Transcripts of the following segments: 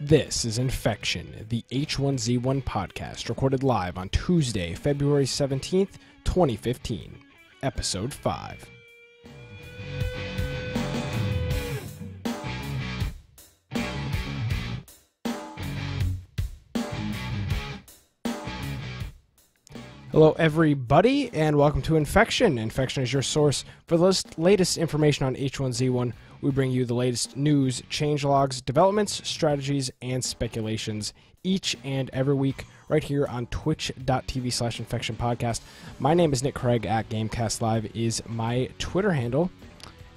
This is Infection, the H1Z1 podcast, recorded live on Tuesday, February 17th, 2015, Episode 5. Hello, everybody, and welcome to Infection. Infection is your source for the latest information on H1Z1. We bring you the latest news, changelogs, developments, strategies, and speculations each and every week right here on twitch.tv/Infection Podcast. My name is Nick Craig at Gamecast Live is my Twitter handle,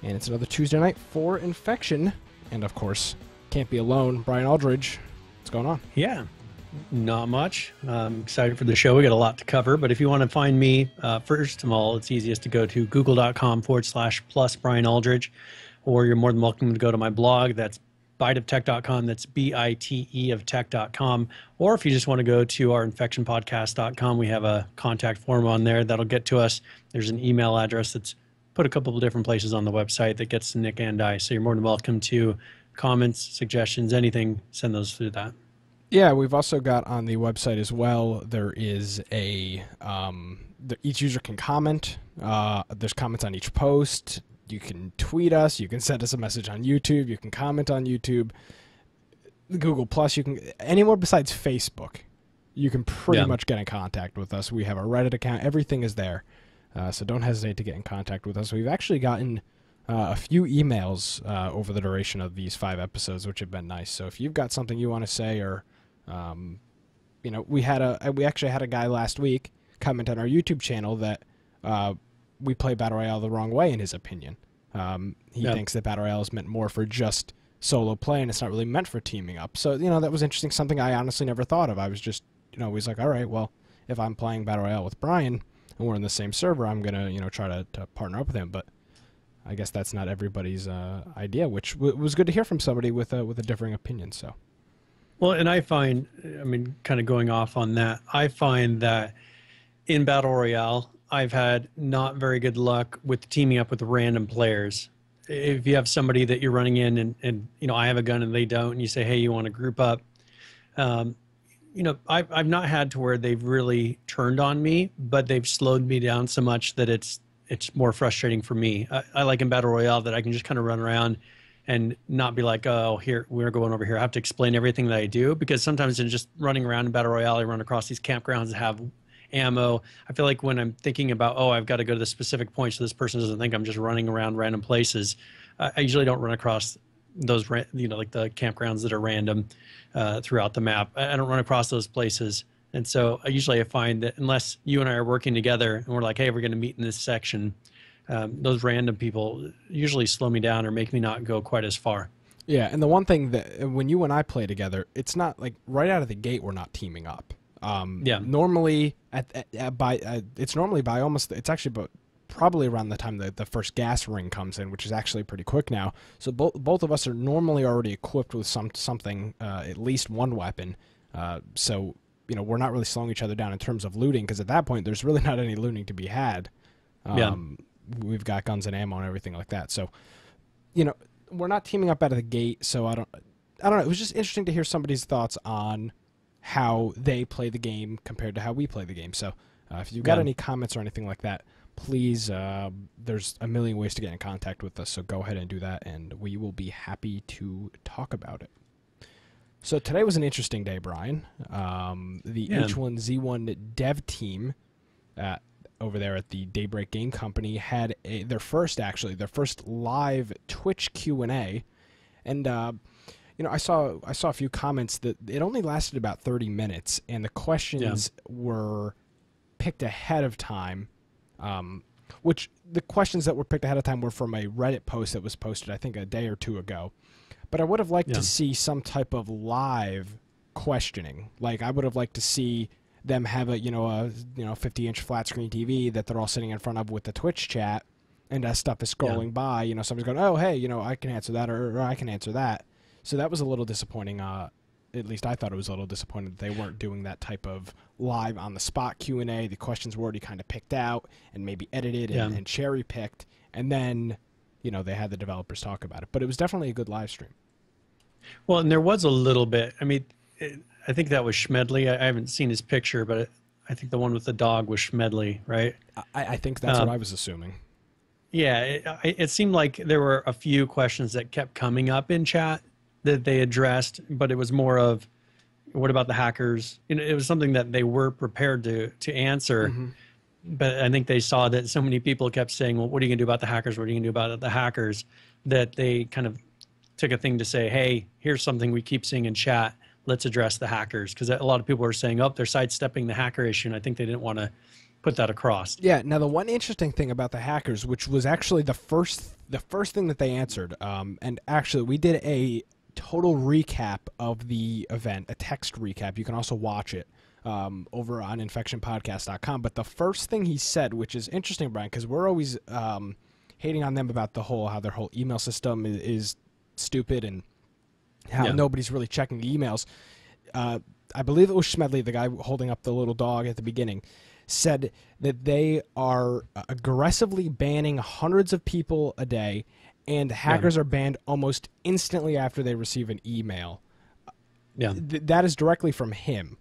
and it's another Tuesday night for Infection. And, of course, can't be alone. Brian Aldridge, what's going on? Yeah. Not much. I'm excited for the show. We got a lot to cover, but if you want to find me, first of all, it's easiest to go to google.com/plus Brian Aldridge, or you're more than welcome to go to my blog. That's biteoftech.com. That's BITE of tech.com. Or if you just want to go to our infectionpodcast.com, we have a contact form on there that'll get to us. There's an email address that's put a couple of different places on the website that gets to Nick and I. So you're more than welcome to comments, suggestions, anything, send those through that. Yeah, we've also got on the website as well, there is a, each user can comment. There's comments on each post. You can tweet us. You can send us a message on YouTube. You can comment on YouTube. Google Plus, you can, anywhere besides Facebook, you can pretty much get in contact with us. We have a Reddit account. Everything is there. So don't hesitate to get in contact with us. We've actually gotten a few emails over the duration of these 5 episodes, which have been nice. So if you've got something you want to say, or you know, we actually had a guy last week comment on our YouTube channel that we play Battle Royale the wrong way, in his opinion. He thinks that Battle Royale is meant more for just solo play, and it's not really meant for teaming up. So, you know, that was interesting, something I honestly never thought of. I was just, you know, always like, all right, well, if I'm playing Battle Royale with Brian and we're in the same server, I'm going to, you know, try to partner up with him. But I guess that's not everybody's idea, which was good to hear from somebody with a differing opinion. So. Well, and I find, I mean, kind of going off on that, I find that in Battle Royale, I've had not very good luck with teaming up with random players. If you have somebody that you're running in and you know, I have a gun and they don't, and you say, hey, you want to group up? You know, I've not had to where they've really turned on me, but they've slowed me down so much that it's more frustrating for me. I like in Battle Royale that I can just kind of run around and not be like, oh, here, we're going over here. I have to explain everything that I do, because sometimes in just running around in Battle Royale, I run across these campgrounds that have ammo. I feel like when I'm thinking about, oh, I've got to go to the specific point so this person doesn't think I'm just running around random places, I usually don't run across those, you know, like the campgrounds that are random throughout the map. I don't run across those places. And so I find that unless you and I are working together and we're like, hey, we're going to meet in this section, those random people usually slow me down or make me not go quite as far. Yeah, and the one thing that when you and I play together, it's not like right out of the gate we're not teaming up. Normally it's normally by almost, it's actually about probably around the time that the first gas ring comes in, which is actually pretty quick now. So both of us are normally already equipped with something, at least one weapon. So you know, we're not really slowing each other down in terms of looting, because at that point there's really not any looting to be had. We've got guns and ammo and everything like that. So, you know, we're not teaming up out of the gate. So I don't know. It was just interesting to hear somebody's thoughts on how they play the game compared to how we play the game. So if you've got any comments or anything like that, please, there's a million ways to get in contact with us. So go ahead and do that, and we will be happy to talk about it. So today was an interesting day, Brian. The H1Z1 dev team over there at the Daybreak Game Company had their first live Twitch Q&A, and you know, I saw a few comments that it only lasted about 30 minutes, and the questions were picked ahead of time. Which the questions that were picked ahead of time were from a Reddit post that was posted, I think, a day or two ago. But I would have liked to see some type of live questioning. Like, I would have liked to see them have a 50-inch flat screen TV that they're all sitting in front of with the Twitch chat, and as stuff is scrolling by, you know, somebody's going, oh, hey, you know, I can answer that, or I can answer that. So that was a little disappointing. At least I thought it was a little disappointing that they weren't doing that type of live on the spot Q&A. The questions were already kind of picked out and maybe edited and cherry picked, and then, you know, they had the developers talk about it. But it was definitely a good live stream. Well, and there was a little bit. I mean, I think that was Schmedley. I haven't seen his picture, but I think the one with the dog was Schmedley, right? I think that's what I was assuming. Yeah, it seemed like there were a few questions that kept coming up in chat that they addressed, but it was more of, what about the hackers? You know, it was something that they were prepared to answer, but I think they saw that so many people kept saying, well, what are you going to do about the hackers? What are you going to do about the hackers? That they kind of took a thing to say, hey, here's something we keep seeing in chat. Let's address the hackers. Because a lot of people were saying, oh, they're sidestepping the hacker issue, and I think they didn't want to put that across. Yeah. Now, the one interesting thing about the hackers, which was actually the first thing that they answered, and actually we did a total recap of the event, a text recap. You can also watch it over on infectionpodcast.com. But the first thing he said, which is interesting, Brian, because we're always hating on them about how their whole email system is stupid and how nobody's really checking the emails. I believe it was Schmedley, the guy holding up the little dog at the beginning, said that they are aggressively banning hundreds of people a day, and hackers are banned almost instantly after they receive an email. Yeah, that is directly from him.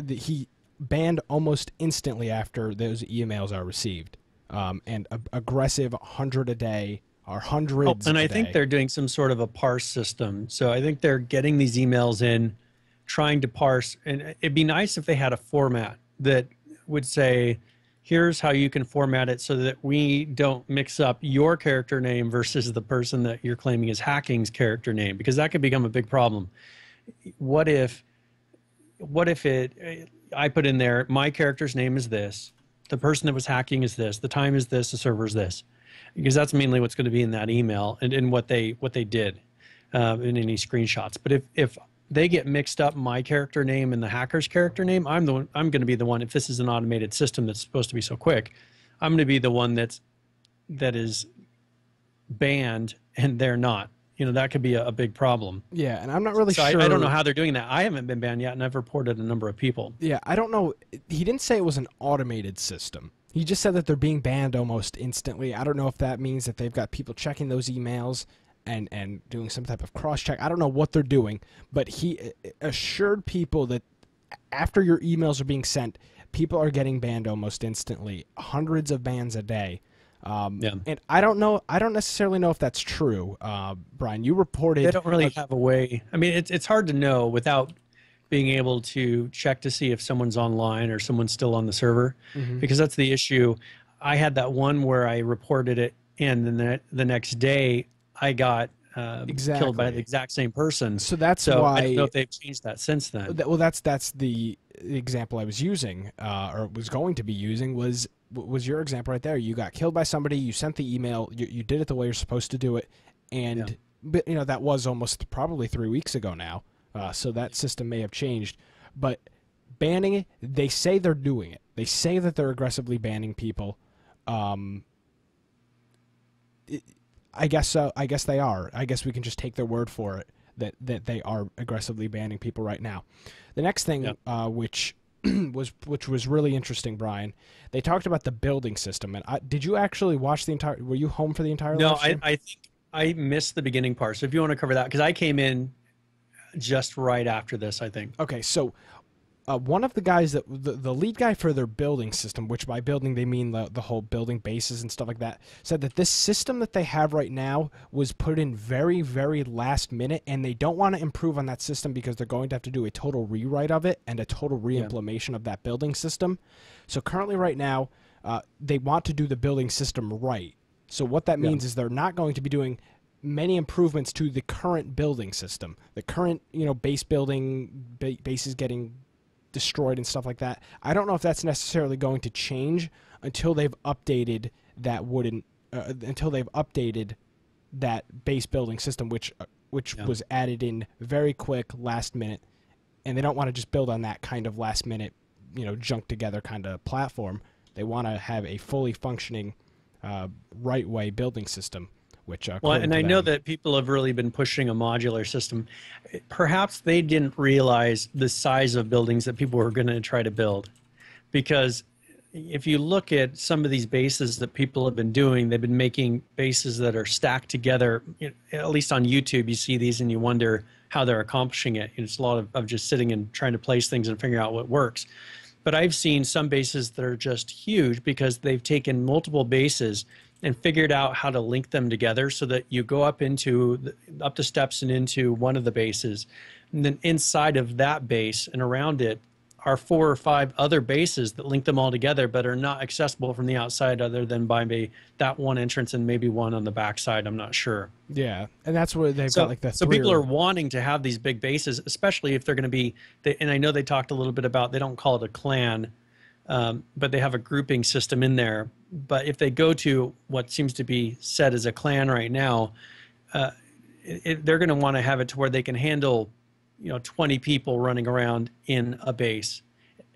He banned almost instantly after those emails are received, and aggressive 100 a day or hundreds. And I think they're doing some sort of a parse system. So I think they're getting these emails in, trying to parse, and it'd be nice if they had a format that would say, here's how you can format it so that we don't mix up your character name versus the person that you're claiming is hacking's character name, because that could become a big problem. What if I put in there, my character's name is this, the person that was hacking is this, the time is this, the server is this, because that's mainly what's going to be in that email and what they did in any screenshots. But if they get mixed up, my character name and the hacker's character name, I'm going to be the one, if this is an automated system that's supposed to be so quick, I'm going to be the one that is banned and they're not. You know, that could be a big problem. Yeah, and I'm not really sure. I don't know how they're doing that. I haven't been banned yet, and I've reported a number of people. Yeah, I don't know. He didn't say it was an automated system. He just said that they're being banned almost instantly. I don't know if that means that they've got people checking those emails and doing some type of cross-check. I don't know what they're doing, but he assured people that after your emails are being sent, people are getting banned almost instantly, hundreds of bans a day. And I don't know. I don't necessarily know if that's true. Brian, you reported. They don't really have a way. I mean, it's hard to know without being able to check to see if someone's online or someone's still on the server, because that's the issue. I had that one where I reported it, and then the next day I got killed by the exact same person. So why I don't know if they've changed that since then. Well, that's the example I was using, or was going to be using, was your example right there. You got killed by somebody, you sent the email, you did it the way you're supposed to do it, and but, you know, that was almost probably 3 weeks ago now, so that system may have changed. But banning it, they say they're doing it. They say that they're aggressively banning people. I guess so. I guess they are. I guess we can just take their word for it that they are aggressively banning people right now. The next thing, which was really interesting, Brian, they talked about the building system. And did you actually watch the entire? Were you home for the entire? No, I think I missed the beginning part. So if you want to cover that, because I came in just right after this, I think. Okay, so one of the guys that the lead guy for their building system, which by building they mean the whole building bases and stuff like that, said that this system that they have right now was put in very, very last minute, and they don't want to improve on that system because they're going to have to do a total rewrite of it and a total re-implementation of that building system. So currently right now, they want to do the building system right. So what that means is they're not going to be doing many improvements to the current building system. The current, base building, bases getting destroyed and stuff like that. I don't know if that's necessarily going to change until they've updated that that base building system, which was added in very quick last minute, and they don't want to just build on that kind of last minute, junk together kind of platform. They want to have a fully functioning, right way building system. I know that people have really been pushing a modular system. Perhaps they didn't realize the size of buildings that people were going to try to build, because if you look at some of these bases that people have been doing, they've been making bases that are stacked together. At least on YouTube, you see these and you wonder how they're accomplishing it. It's a lot of just sitting and trying to place things and figuring out what works. But I've seen some bases that are just huge because they've taken multiple bases and figured out how to link them together so that you go up the steps and into one of the bases. And then inside of that base and around it are 4 or 5 other bases that link them all together, but are not accessible from the outside other than by that one entrance and maybe one on the backside. I'm not sure. Yeah, and that's where they've got like the So people are wanting to have these big bases, especially if they're going to be. And I know they talked a little bit about, they don't call it a clan, but they have a grouping system in there. But if they go to what seems to be said as a clan right now, they're going to want to have it to where they can handle 20 people running around in a base.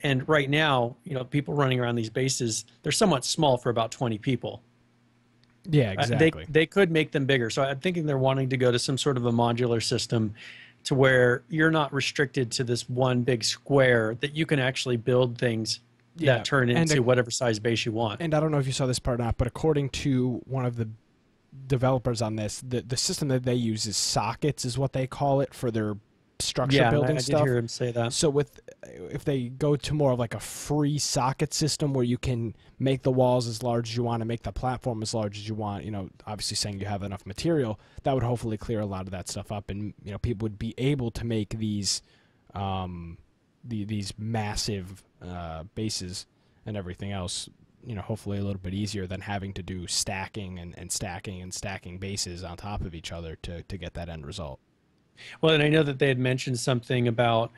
And right now, people running around these bases, they're somewhat small for about 20 people. Yeah, exactly. They could make them bigger. So I'm thinking they're wanting to go to some sort of a modular system to where you're not restricted to this one big square, that you can actually build things that turn into whatever size base you want. And I don't know if you saw this part or not, but according to one of the developers on this, the system that they use is sockets, is what they call it, for their structure building stuff. I did hear him say that. So if they go to more of like a free socket system where you can make the walls as large as you want and make the platform as large as you want, obviously saying you have enough material, that would hopefully clear a lot of that stuff up, and people would be able to make these massive bases and everything else, hopefully a little bit easier than having to do stacking and stacking bases on top of each other to get that end result. Well, and I know that they had mentioned something about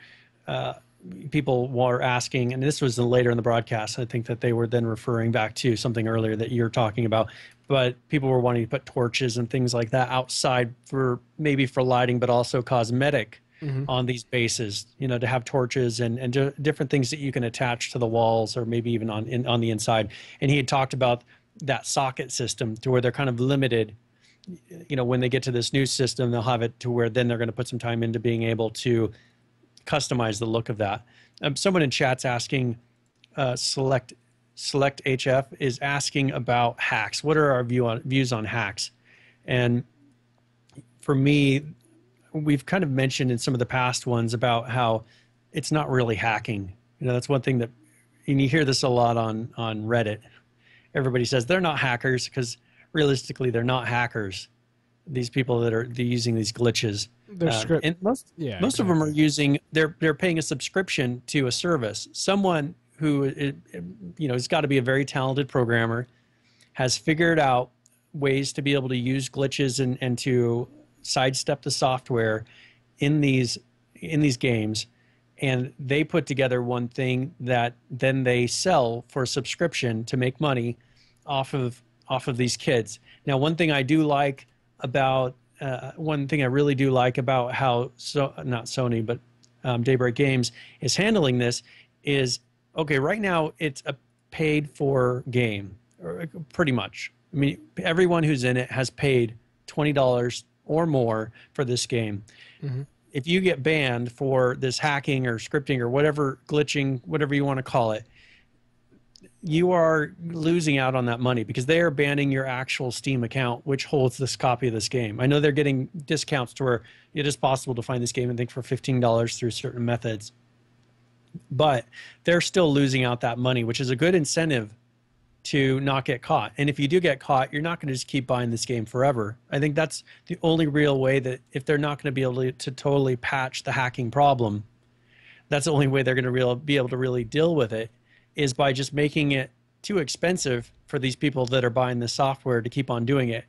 people were asking, and this was later in the broadcast, I think that they were then referring back to something earlier that you're talking about, but people were wanting to put torches and things like that outside for lighting, but also cosmetic on these bases, to have torches and different things that you can attach to the walls or maybe even on the inside. And he had talked about that socket system to where they're kind of limited. When they get to this new system, they'll have it to where then they're going to put some time into being able to customize the look of that. Someone in chat's asking, Select HF is asking about hacks. What are our views on hacks? And for me, we've kind of mentioned in some of the past ones about how it's not really hacking. That's one thing and you hear this a lot on Reddit. Everybody says they're not hackers because realistically, they're not hackers. These people that are using these glitches, and most of them are using. They're paying a subscription to a service. Someone who has got to be a very talented programmer, has figured out ways to be able to use glitches and to sidestep the software in these games, and they put together one thing that then they sell for a subscription to make money off of these kids. Now, one thing I really do like about how not Sony, but Daybreak Games is handling this is, okay, right now it's a paid for game, pretty much. I mean, everyone who's in it has paid $20 or more for this game. Mm-hmm. If you get banned for this hacking or scripting or whatever, glitching, whatever you want to call it, you are losing out on that money because they are banning your actual Steam account, which holds this copy of this game. I know they're getting discounts to where it is possible to find this game, I think, for $15 through certain methods. But they're still losing out that money, which is a good incentive to not get caught. And if you do get caught, you're not going to just keep buying this game forever. I think that's the only real way that if they're not going to be able to totally patch the hacking problem, that's the only way they're going to be able to really deal with it, is by just making it too expensive for these people that are buying the software to keep on doing it.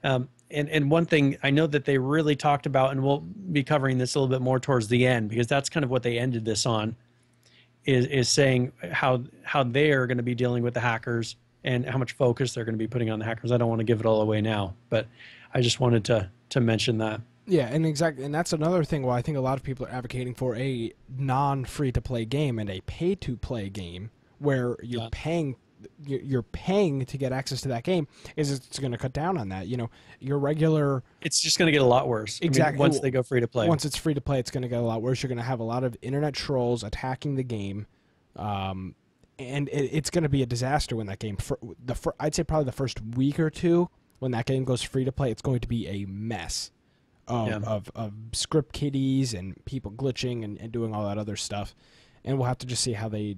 And one thing I know that they really talked about, and we'll be covering this a little bit more towards the end, because that's kind of what they ended this on, is saying how they are going to be dealing with the hackers and how much focus they're going to be putting on the hackers. I don't want to give it all away now, but I just wanted to mention that. Yeah, and exactly, and that's another thing why I think a lot of people are advocating for a non-free-to-play game and a pay-to-play game, where you're paying to get access to that game. It's going to cut down on that. Your regular, it's just going to get a lot worse. Exactly. Once they go free to play. Once it's free to play, it's going to get a lot worse. You're going to have a lot of internet trolls attacking the game, and it's going to be a disaster when that game. I'd say probably the first week or two when that game goes free to play, it's going to be a mess of script kiddies and people glitching and doing all that other stuff, and we'll have to just see how they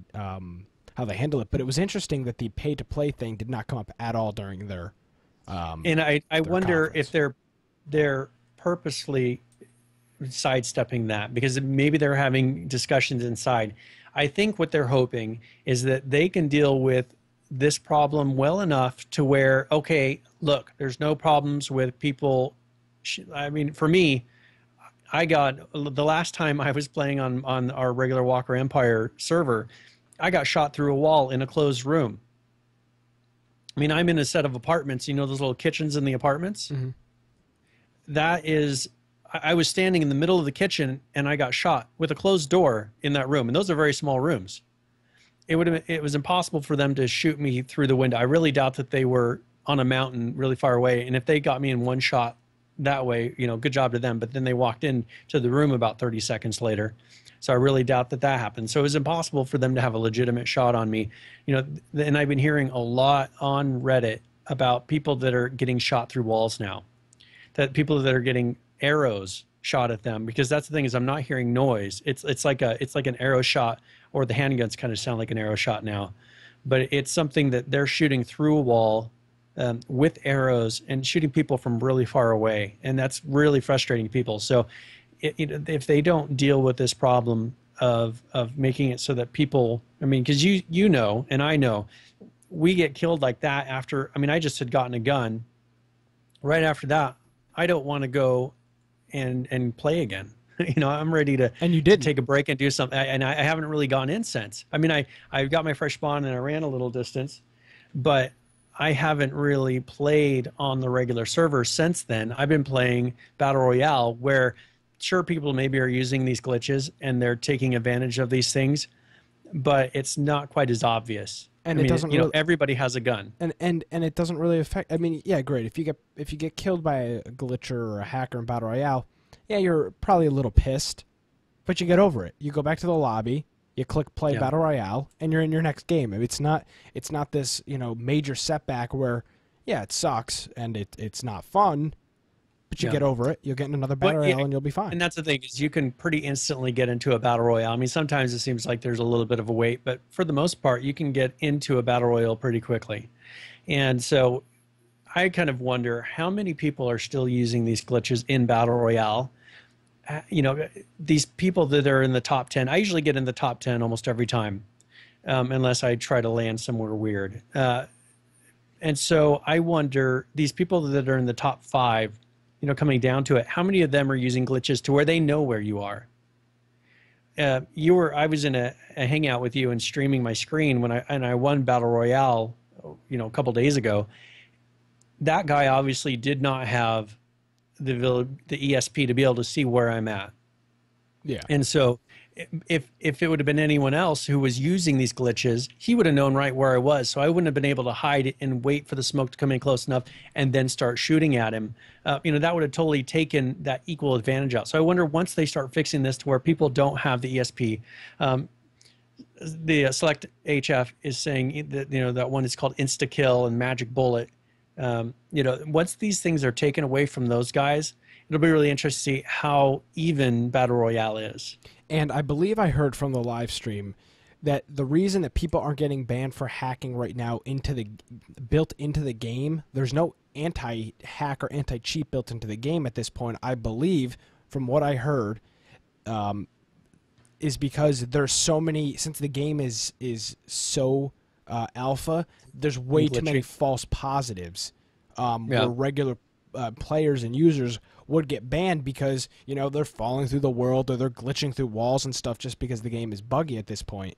handle it. But it was interesting that the pay to play thing did not come up at all during their. And I wonder conference. if they're purposely sidestepping that because maybe they're having discussions inside. I think what they're hoping is that they can deal with this problem well enough to where, okay, look, there's no problems with people. I mean, for me, I got the last time I was playing on our regular Walker Empire server, I got shot through a wall in a closed room. I mean, I'm in a set of apartments, you know, those little kitchens in the apartments. Mm-hmm. That is, I was standing in the middle of the kitchen and I got shot with a closed door in that room. And those are very small rooms. It was impossible for them to shoot me through the window. I really doubt that they were on a mountain really far away. And if they got me in one shot that way, you know, good job to them. But then they walked into the room about 30 seconds later. So I really doubt that happened. So it was impossible for them to have a legitimate shot on me. You know, and I've been hearing a lot on Reddit about people that are getting shot through walls now. That people that are getting arrows shot at them, because that's the thing is I'm not hearing noise. It's like an arrow shot, or the handguns kind of sound like an arrow shot now, but it's something that they're shooting through a wall with arrows and shooting people from really far away, and that's really frustrating people. So if they don't deal with this problem of making it so that people, I mean, because you know and I know, we get killed like that after. I mean, I just had gotten a gun. Right after that, I don't want to go and play again. You know, I'm ready to take a break and do something. And I haven't really gone in since. I mean, I got my fresh spawn and I ran a little distance, but I haven't really played on the regular server since then. I've been playing Battle Royale, where sure, people maybe are using these glitches and they're taking advantage of these things, but it's not quite as obvious. And I mean, it doesn't, you know, everybody has a gun, and it doesn't really affect. I mean, yeah, great. If you get killed by a glitcher or a hacker in Battle Royale, yeah, you're probably a little pissed, but you get over it. You go back to the lobby, you click play Battle Royale, and you're in your next game. I mean, it's not this, you know, major setback where, yeah, it sucks and it's not fun, but you get over it. You'll get in another Battle Royale and you'll be fine. And that's the thing, is you can pretty instantly get into a Battle Royale. I mean, sometimes it seems like there's a little bit of a wait, but for the most part, you can get into a Battle Royale pretty quickly. And so I kind of wonder how many people are still using these glitches in Battle Royale. You know, these people that are in the top 10, I usually get in the top 10 almost every time, unless I try to land somewhere weird. And so I wonder, these people that are in the top 5, you know, coming down to it, how many of them are using glitches to where they know where you are? I was in a hangout with you and streaming my screen when I won Battle Royale, you know, a couple days ago. That guy obviously did not have the ESP to be able to see where I'm at. Yeah. And so if it would have been anyone else who was using these glitches, he would have known right where I was. So I wouldn't have been able to hide and wait for the smoke to come in close enough and then start shooting at him. You know, that would have totally taken that equal advantage out. So I wonder, once they start fixing this to where people don't have the ESP, the Select HF is saying that, you know, that one is called Insta Kill and Magic Bullet. You know, once these things are taken away from those guys, it'll be really interesting to see how even Battle Royale is. And I believe I heard from the live stream that the reason that people aren't getting banned for hacking right now built into the game, there's no anti-hack or anti-cheat built into the game at this point, I believe, from what I heard, is because there's so many, since the game is so alpha, there's way too many false positives where regular players and users would get banned because, you know, they're falling through the world or they're glitching through walls and stuff just because the game is buggy at this point,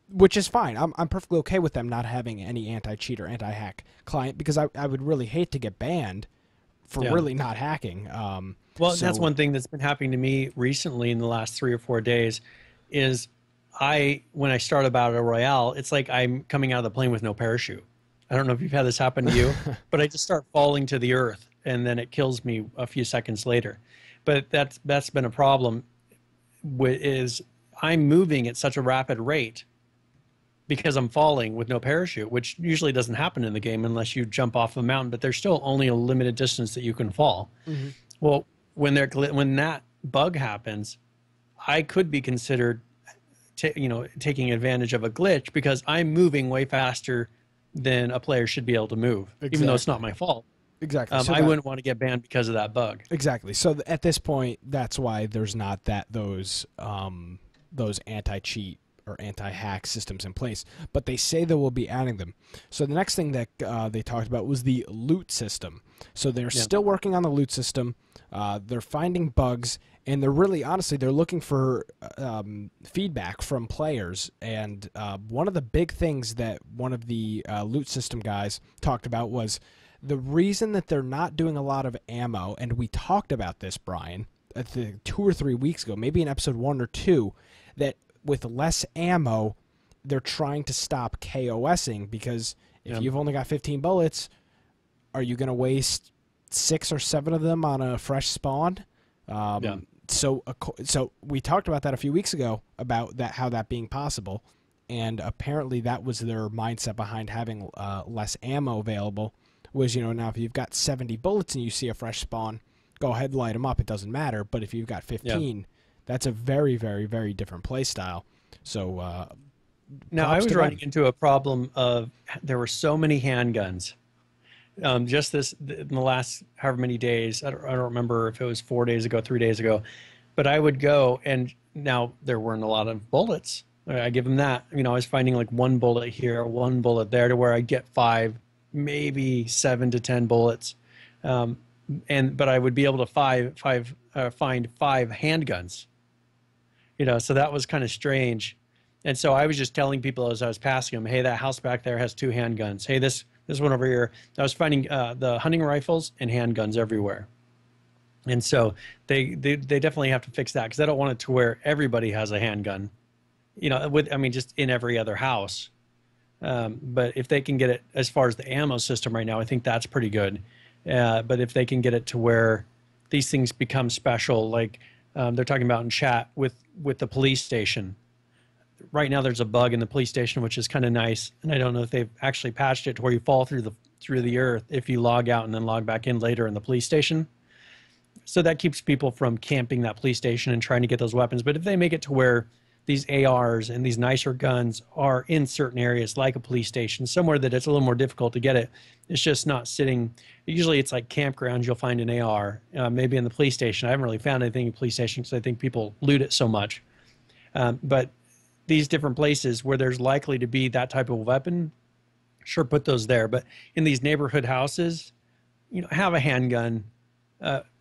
which is fine. I'm perfectly okay with them not having any anti-cheat or anti-hack client, because I would really hate to get banned for really not hacking. Well, that's one thing that's been happening to me recently in the last 3 or 4 days is when I start a Battle Royale, it's like I'm coming out of the plane with no parachute. I don't know if you've had this happen to you, but I just start falling to the earth and then it kills me a few seconds later. But that's been a problem, is I'm moving at such a rapid rate because I'm falling with no parachute, which usually doesn't happen in the game unless you jump off a mountain, but there's still only a limited distance that you can fall. Mm-hmm. Well, when that bug happens, I could be considered taking advantage of a glitch because I'm moving way faster than a player should be able to move, even though it's not my fault. Exactly. So I wouldn't want to get banned because of that bug. Exactly. So at this point, that's why there's not those anti-cheat or anti-hack systems in place. But they say they will be adding them. So the next thing that they talked about was the loot system. So they're still working on the loot system. They're finding bugs, and they're really, honestly, they're looking for feedback from players. And one of the big things that one of the loot system guys talked about was the reason that they're not doing a lot of ammo, and we talked about this, Brian, 2 or 3 weeks ago, maybe in episode 1 or 2, that with less ammo, they're trying to stop KOSing, because if you've only got 15 bullets, are you going to waste 6 or 7 of them on a fresh spawn? So we talked about that a few weeks ago, about that, how that being possible, and apparently that was their mindset behind having less ammo available. Was, now if you've got 70 bullets and you see a fresh spawn, go ahead and light them up. It doesn't matter. But if you've got 15, that's a very, very, very different play style. So now I was running into a problem of there were so many handguns. Just in the last however many days, I don't remember if it was 4 days ago, 3 days ago, but I would go, and now there weren't a lot of bullets. I give them that. I was finding like 1 bullet here, 1 bullet there, to where I get 5, maybe 7 to 10 bullets, but I would be able to find 5 handguns. So that was kind of strange, and so I was just telling people as I was passing them, hey, that house back there has 2 handguns. Hey, this one over here. I was finding the hunting rifles and handguns everywhere, and so they definitely have to fix that, because I don't want it to where everybody has a handgun. Just in every other house. But if they can get it as far as the ammo system right now, I think that's pretty good. But if they can get it to where these things become special, like they're talking about in chat with the police station. Right now there's a bug in the police station, which is kind of nice. And I don't know if they've actually patched it to where you fall through the earth if you log out and then log back in later in the police station. So that keeps people from camping that police station and trying to get those weapons. But if they make it to where these ARs and these nicer guns are in certain areas, like a police station, somewhere that it's a little more difficult to get it. It's just not sitting. Usually it's like campgrounds, you'll find an AR, maybe in the police station. I haven't really found anything in police station because I think people loot it so much. But these different places where there's likely to be that type of weapon, sure, put those there. But in these neighborhood houses, have a handgun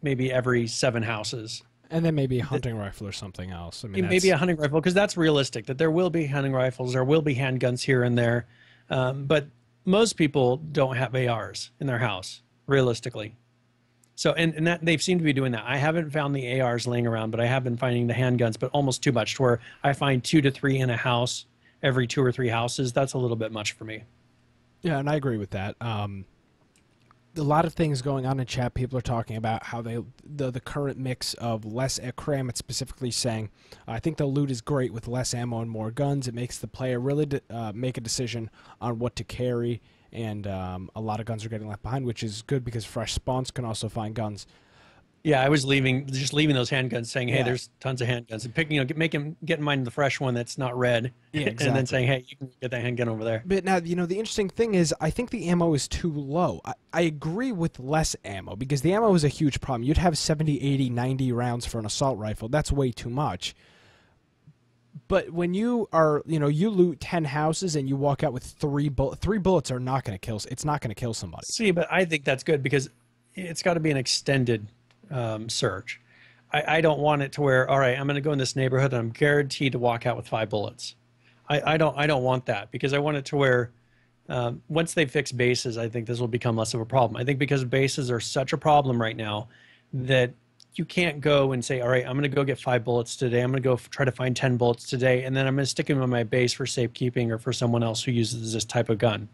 maybe every 7 houses. And then maybe a hunting rifle or something else. Maybe a hunting rifle, because that's realistic, that there will be hunting rifles, there will be handguns here and there. But most people don't have ARs in their house, realistically. So, and that they seem to be doing that. I haven't found the ARs laying around, but I have been finding the handguns, but almost too much, to where I find 2 to 3 in a house every 2 or 3 houses. That's a little bit much for me. Yeah, and I agree with that. A lot of things going on in chat. People are talking about how the current mix of less Kramit specifically saying, I think the loot is great with less ammo and more guns. It makes the player really make a decision on what to carry, and a lot of guns are getting left behind, which is good because fresh spawns can also find guns. Yeah, I was just leaving those handguns, saying, "Hey, there's tons of handguns," and picking, get in mind the fresh one that's not red, exactly. And then saying, "Hey, you can get that handgun over there." But now, the interesting thing is, I think the ammo is too low. I agree with less ammo, because the ammo is a huge problem. You'd have 70, 80, 90 rounds for an assault rifle. That's way too much. But when you are, you loot 10 houses and you walk out with 3 bullets, 3 bullets are not going to kill. It's not going to kill somebody. See, but I think that's good, because it's got to be an extended search. I don't want it to where, all right, I'm going to go in this neighborhood and I'm guaranteed to walk out with 5 bullets. I don't want that, because I want it to where once they fix bases, I think this will become less of a problem. I think because bases are such a problem right now that you can't go and say, all right, I'm going to go get 5 bullets today. I'm going to go try to find 10 bullets today, and then I'm going to stick them in my base for safekeeping or for someone else who uses this type of gun.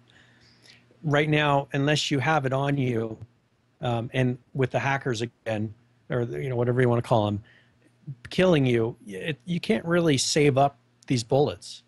Right now, unless you have it on you, and with the hackers again, or whatever you want to call them, killing you, you can't really save up these bullets.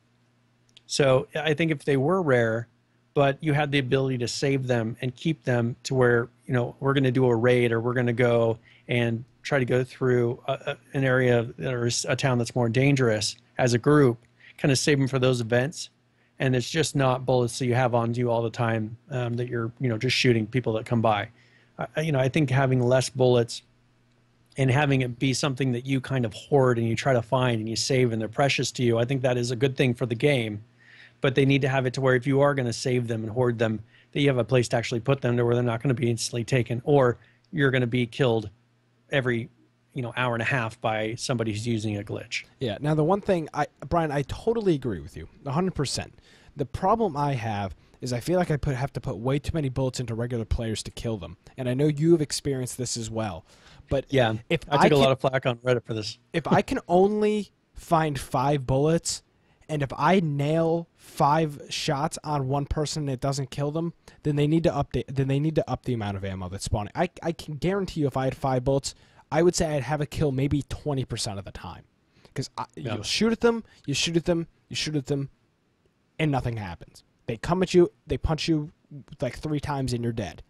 So I think if they were rare, but you had the ability to save them and keep them to where, we're going to do a raid, or we're going to go and try to go through an area or a town that's more dangerous as a group, kind of save them for those events. And it's just not bullets that you have on you all the time, that you're, just shooting people that come by. I think having less bullets and having it be something that you kind of hoard and you try to find and you save and they're precious to you, I think that is a good thing for the game. But they need to have it to where if you are going to save them and hoard them, that you have a place to actually put them to where they're not going to be instantly taken, or you're going to be killed every hour and a half by somebody who's using a glitch. Yeah. Now, the one thing, Brian, I totally agree with you, 100%. The problem I have is I feel like I have to put way too many bullets into regular players to kill them. And I know you have experienced this as well. But yeah, if I took a lot of flack on Reddit for this. If I can only find 5 bullets, and if I nail 5 shots on one person and it doesn't kill them, then they need to update. Then they need to up the amount of ammo that's spawning. I can guarantee you, if I had 5 bullets, I would say I'd have a kill maybe 20% of the time, because you'll shoot at them, you shoot at them, you shoot at them, and nothing happens. They come at you, they punch you like 3 times, and you're dead.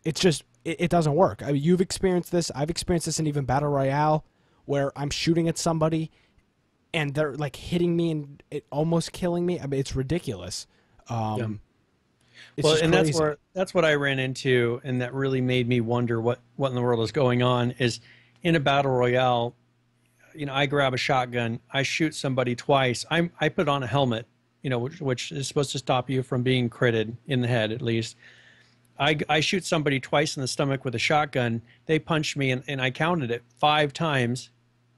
It's just it doesn't work. I mean, you've experienced this. I've experienced this in even Battle Royale, where I'm shooting at somebody and they're like hitting me and it almost killing me. I mean, it's ridiculous. It's well, and crazy. that's what I ran into, and that really made me wonder what in the world is going on. Is in a Battle Royale, I grab a shotgun, I shoot somebody twice. I put on a helmet, which is supposed to stop you from being critted in the head, at least. I shoot somebody twice in the stomach with a shotgun. They punch me, and I counted it 5 times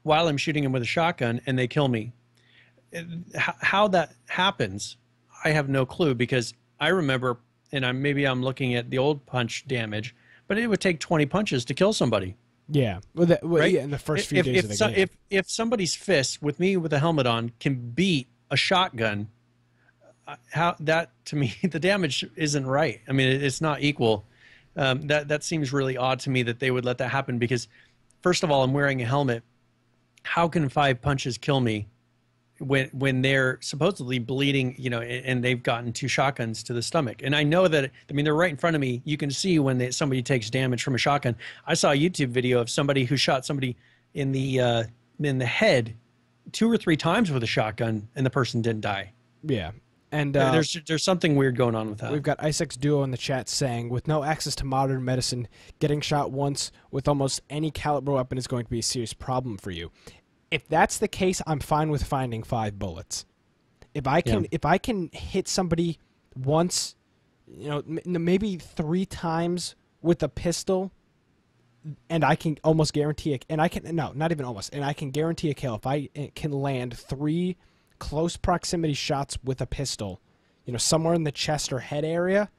while I'm shooting them with a shotgun, and they kill me. How that happens, I have no clue, because I remember, and maybe I'm looking at the old punch damage, but it would take 20 punches to kill somebody. Yeah, right? Yeah, in the first few days of the game. If somebody's fist with me with a helmet on can beat a shotgun, how that, to me, the damage isn't right. I mean, it's not equal. That seems really odd to me that they would let that happen, because first of all, I'm wearing a helmet. How can 5 punches kill me when they're supposedly bleeding, and they've gotten 2 shotguns to the stomach? And I know that, they're right in front of me. You can see when somebody takes damage from a shotgun. I saw a YouTube video of somebody who shot somebody in the head 2 or 3 times with a shotgun, and the person didn't die. Yeah. And there's something weird going on with that. We've got Isaac's Duo in the chat saying, with no access to modern medicine, getting shot once with almost any caliber weapon is going to be a serious problem for you. If that's the case, I'm fine with finding 5 bullets. If I can hit somebody once, maybe 3 times with a pistol, and I can almost guarantee and I can guarantee a kill if I can land 3 close proximity shots with a pistol, somewhere in the chest or head area,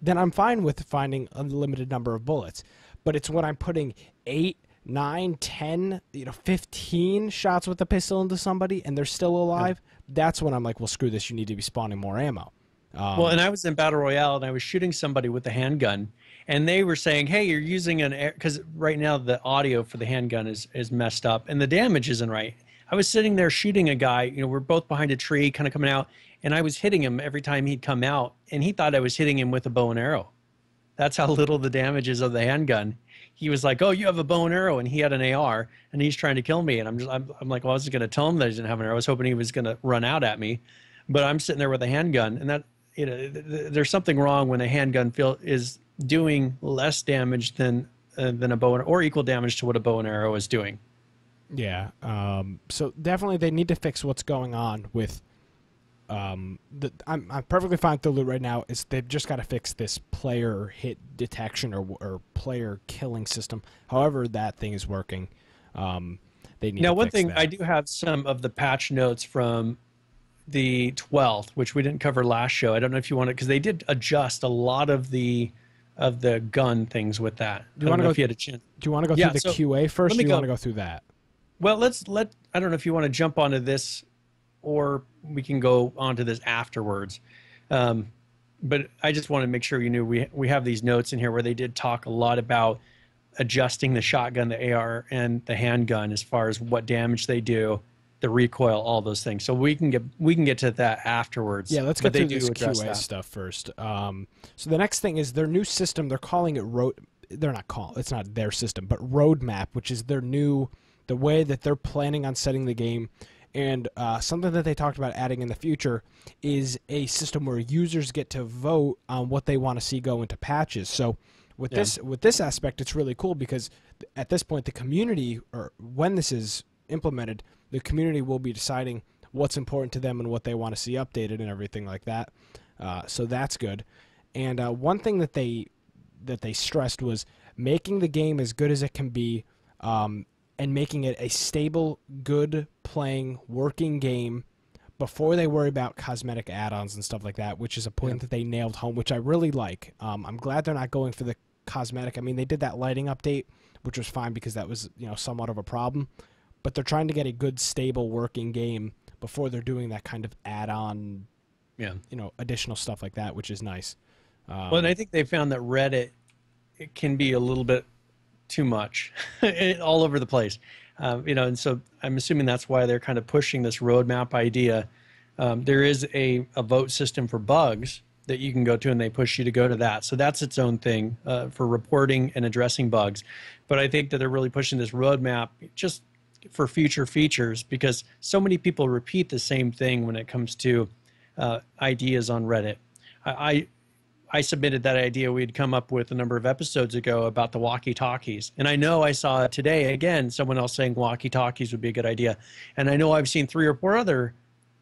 then I'm fine with finding a limited number of bullets. But it's when I'm putting 8, 9, 10, 15 shots with a pistol into somebody and they're still alive, that's when I'm like, well, screw this, you need to be spawning more ammo. Well, and I was in Battle Royale, and I was shooting somebody with a handgun, and they were saying, hey, you're using because right now the audio for the handgun is messed up, and the damage isn't right. I was sitting there shooting a guy, we're both behind a tree kind of coming out, and I was hitting him every time he'd come out, and he thought I was hitting him with a bow and arrow. That's how little the damage is of the handgun. He was like, oh, you have a bow and arrow, and he had an AR, and he's trying to kill me. And I'm like, well, I was going to tell him that he didn't have an arrow. I was hoping he was going to run out at me, but I'm sitting there with a handgun, and that, there's something wrong when a handgun is doing less damage than a bow or equal damage to what a bow and arrow is doing. Yeah. So definitely they need to fix what's going on with. I'm perfectly fine with the loot right now. They've just got to fix this player hit detection or player killing system. However, that thing is working. They need. Now, one thing that. I do have some of the patch notes from the 12th, which we didn't cover last show. I don't know if you want to, because they did adjust a lot of the gun things with that. Do you want to go? If you had a chance. Do you want to go through the QA first? Or do you want to go through that? Well, I don't know if you want to jump onto this, or we can go onto this afterwards. But I just want to make sure you knew we have these notes in here where they did talk a lot about adjusting the shotgun, the AR, and the handgun as far as what damage they do, the recoil, all those things. So we can get to that afterwards. Yeah, let's get to this QA stuff first. So the next thing is their new system. They're calling it it's not their system, but Roadmap, which is the way that they're planning on setting the game. And something that they talked about adding in the future is a system where users get to vote on what they want to see go into patches. So with this aspect, it's really cool because at this point, the community, or when this is implemented, the community will be deciding what's important to them and what they want to see updated and everything like that. So that's good. And one thing that they stressed was making the game as good as it can be, and making it a stable, good playing, working game before they worry about cosmetic add-ons and stuff like that, which is a point that they nailed home, which I really like. I'm glad they're not going for the cosmetic. I mean, they did that lighting update, which was fine because that was, somewhat of a problem. But they're trying to get a good, stable, working game before they're doing that kind of add-on, additional stuff like that, which is nice. Well, and I think they found that Reddit, it can be a little bit too much, all over the place. And so I'm assuming that's why they're kind of pushing this roadmap idea. There is a vote system for bugs that you can go to, and they push you to go to that. So that's its own thing for reporting and addressing bugs. But I think that they're really pushing this roadmap just for future features, because so many people repeat the same thing when it comes to ideas on Reddit. I submitted that idea we'd come up with a number of episodes ago about the walkie-talkies. And I know I saw today, again, someone else saying walkie-talkies would be a good idea. And I know I've seen 3 or 4 other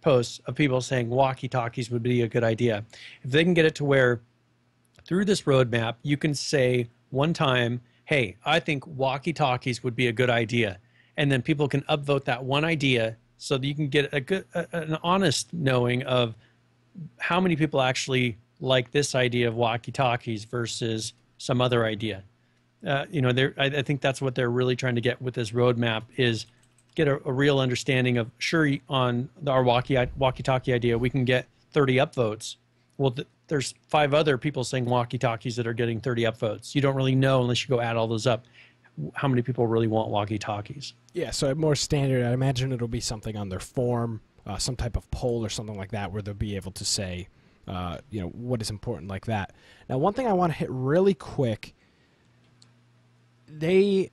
posts of people saying walkie-talkies would be a good idea. If they can get it to where through this roadmap, you can say one time, hey, I think walkie-talkies would be a good idea. And then people can upvote that one idea so that you can get an honest knowing of how many people actually like this idea of walkie-talkies versus some other idea. I think that's what they're really trying to get with this roadmap, is get a real understanding of, sure, on our walkie-talkie idea, we can get 30 upvotes. Well, there's 5 other people saying walkie-talkies that are getting 30 upvotes. You don't really know, unless you go add all those up, how many people really want walkie-talkies. Yeah, so more standard, I imagine it'll be something on their form, some type of poll or something like that, where they'll be able to say, what is important like that. Now, one thing I want to hit really quick, the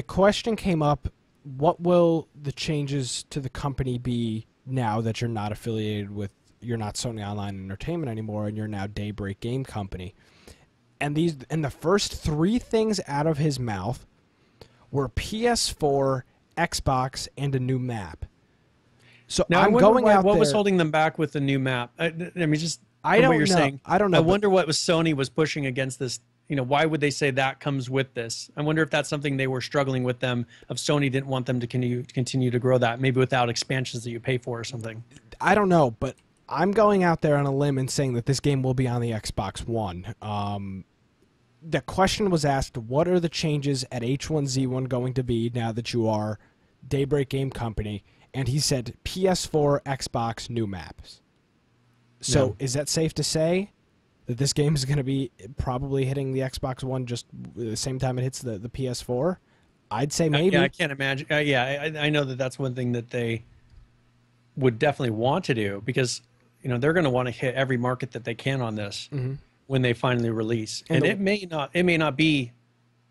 question came up, what will the changes to the company be now that you're not affiliated with, you're not Sony Online Entertainment anymore, and you're now Daybreak Game Company? And the first 3 things out of his mouth were PS4, Xbox, and a new map. So now, I'm going out there. What was holding them back with the new map? I mean, just I don't what you're know. saying. I don't know. I wonder what Sony was pushing against this. Why would they say that comes with this? I wonder if that's something they were struggling with them, of Sony didn't want them to continue to grow that, maybe without expansions that you pay for or something. I don't know, but I'm going out there on a limb and saying that this game will be on the Xbox One. The question was asked, what are the changes at H1Z1 going to be now that you are Daybreak Game Company? And he said PS4, Xbox, new maps. So is that safe to say that this game is going to be probably hitting the Xbox One just the same time it hits the PS4? I'd say maybe. Yeah, I can't imagine. I know that that's one thing that they would definitely want to do, because they're going to want to hit every market that they can on this when they finally release. And it may not be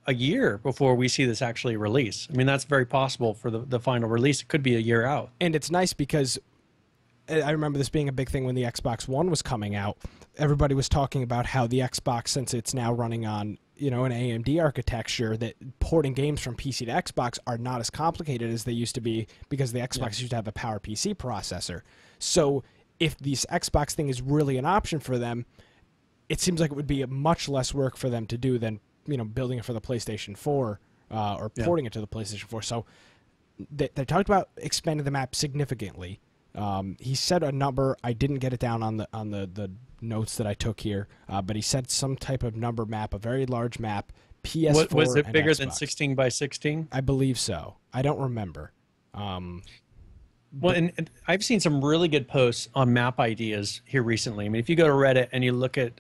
a year before we see this actually release. I mean, that's very possible for the final release. It could be a year out. And it's nice because I remember this being a big thing when the Xbox One was coming out. Everybody was talking about how the Xbox, since it's now running on an AMD architecture, that porting games from PC to Xbox are not as complicated as they used to be, because the Xbox used to have a PowerPC processor. So if this Xbox thing is really an option for them, it seems like it would be much less work for them to do than building it for the PlayStation 4 or porting it to the PlayStation 4. So they talked about expanding the map significantly. He said a number. I didn't get it down on the notes that I took here, but he said some type of number map, a very large map. PS4. Was it bigger Xbox. than 16 by 16? I believe so. I don't remember. Well, and I've seen some really good posts on map ideas here recently. I mean, if you go to Reddit and you look at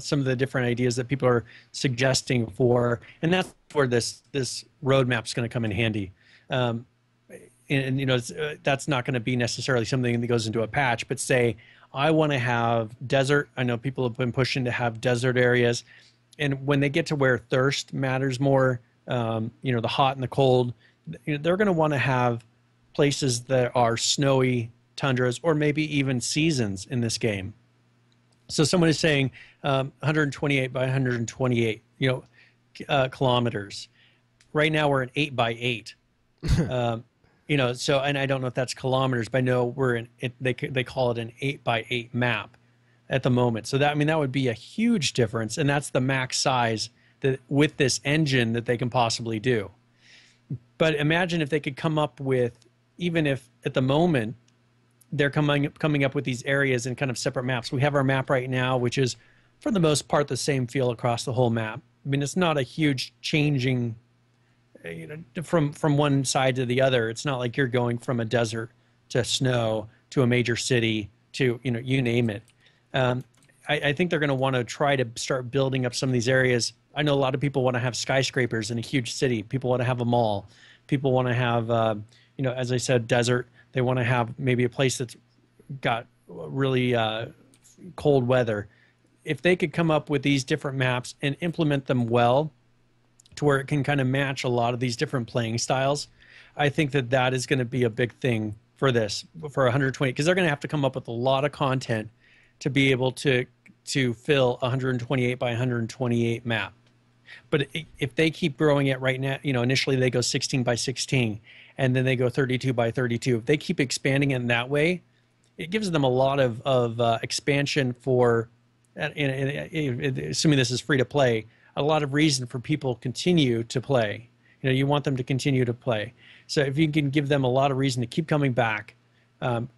some of the different ideas that people are suggesting for, and that's where this roadmap is going to come in handy. and you know, that's not going to be necessarily something that goes into a patch, but say, I want to have desert. I know people have been pushing to have desert areas. And when they get to where thirst matters more, you know, the hot and the cold, you know, they're going to want to have places that are snowy tundras or maybe even seasons in this game. So someone is saying 128 by 128, you know, kilometers. Right now we're at 8 by 8. You know, so, and I don't know if that's kilometers, but I know we're in it, they call it an 8 by 8 map at the moment. So that, I mean, that would be a huge difference, and that's the max size that with this engine that they can possibly do. But imagine if they could come up with, even if at the moment they're coming up with these areas in kind of separate maps. We have our map right now, which is for the most part the same feel across the whole map. I mean, it's not a huge changing, you know, from one side to the other. It's not like you're going from a desert to snow to a major city to, you know, you name it. I think they're going to want to try to start building up some of these areas. I know a lot of people want to have skyscrapers in a huge city. People want to have a mall. People want to have, you know, as I said, desert. They want to have maybe a place that's got really cold weather. If they could come up with these different maps and implement them well to where it can kind of match a lot of these different playing styles, I think that that is going to be a big thing for this, for 120, because they're going to have to come up with a lot of content to be able to fill a 128 by 128 map. But if they keep growing it right now, you know, initially they go 16 by 16, and then they go 32 by 32. If they keep expanding it in that way, it gives them a lot of expansion for, assuming this is free to play, a lot of reason for people to continue to play. You know, you want them to continue to play. So if you can give them a lot of reason to keep coming back,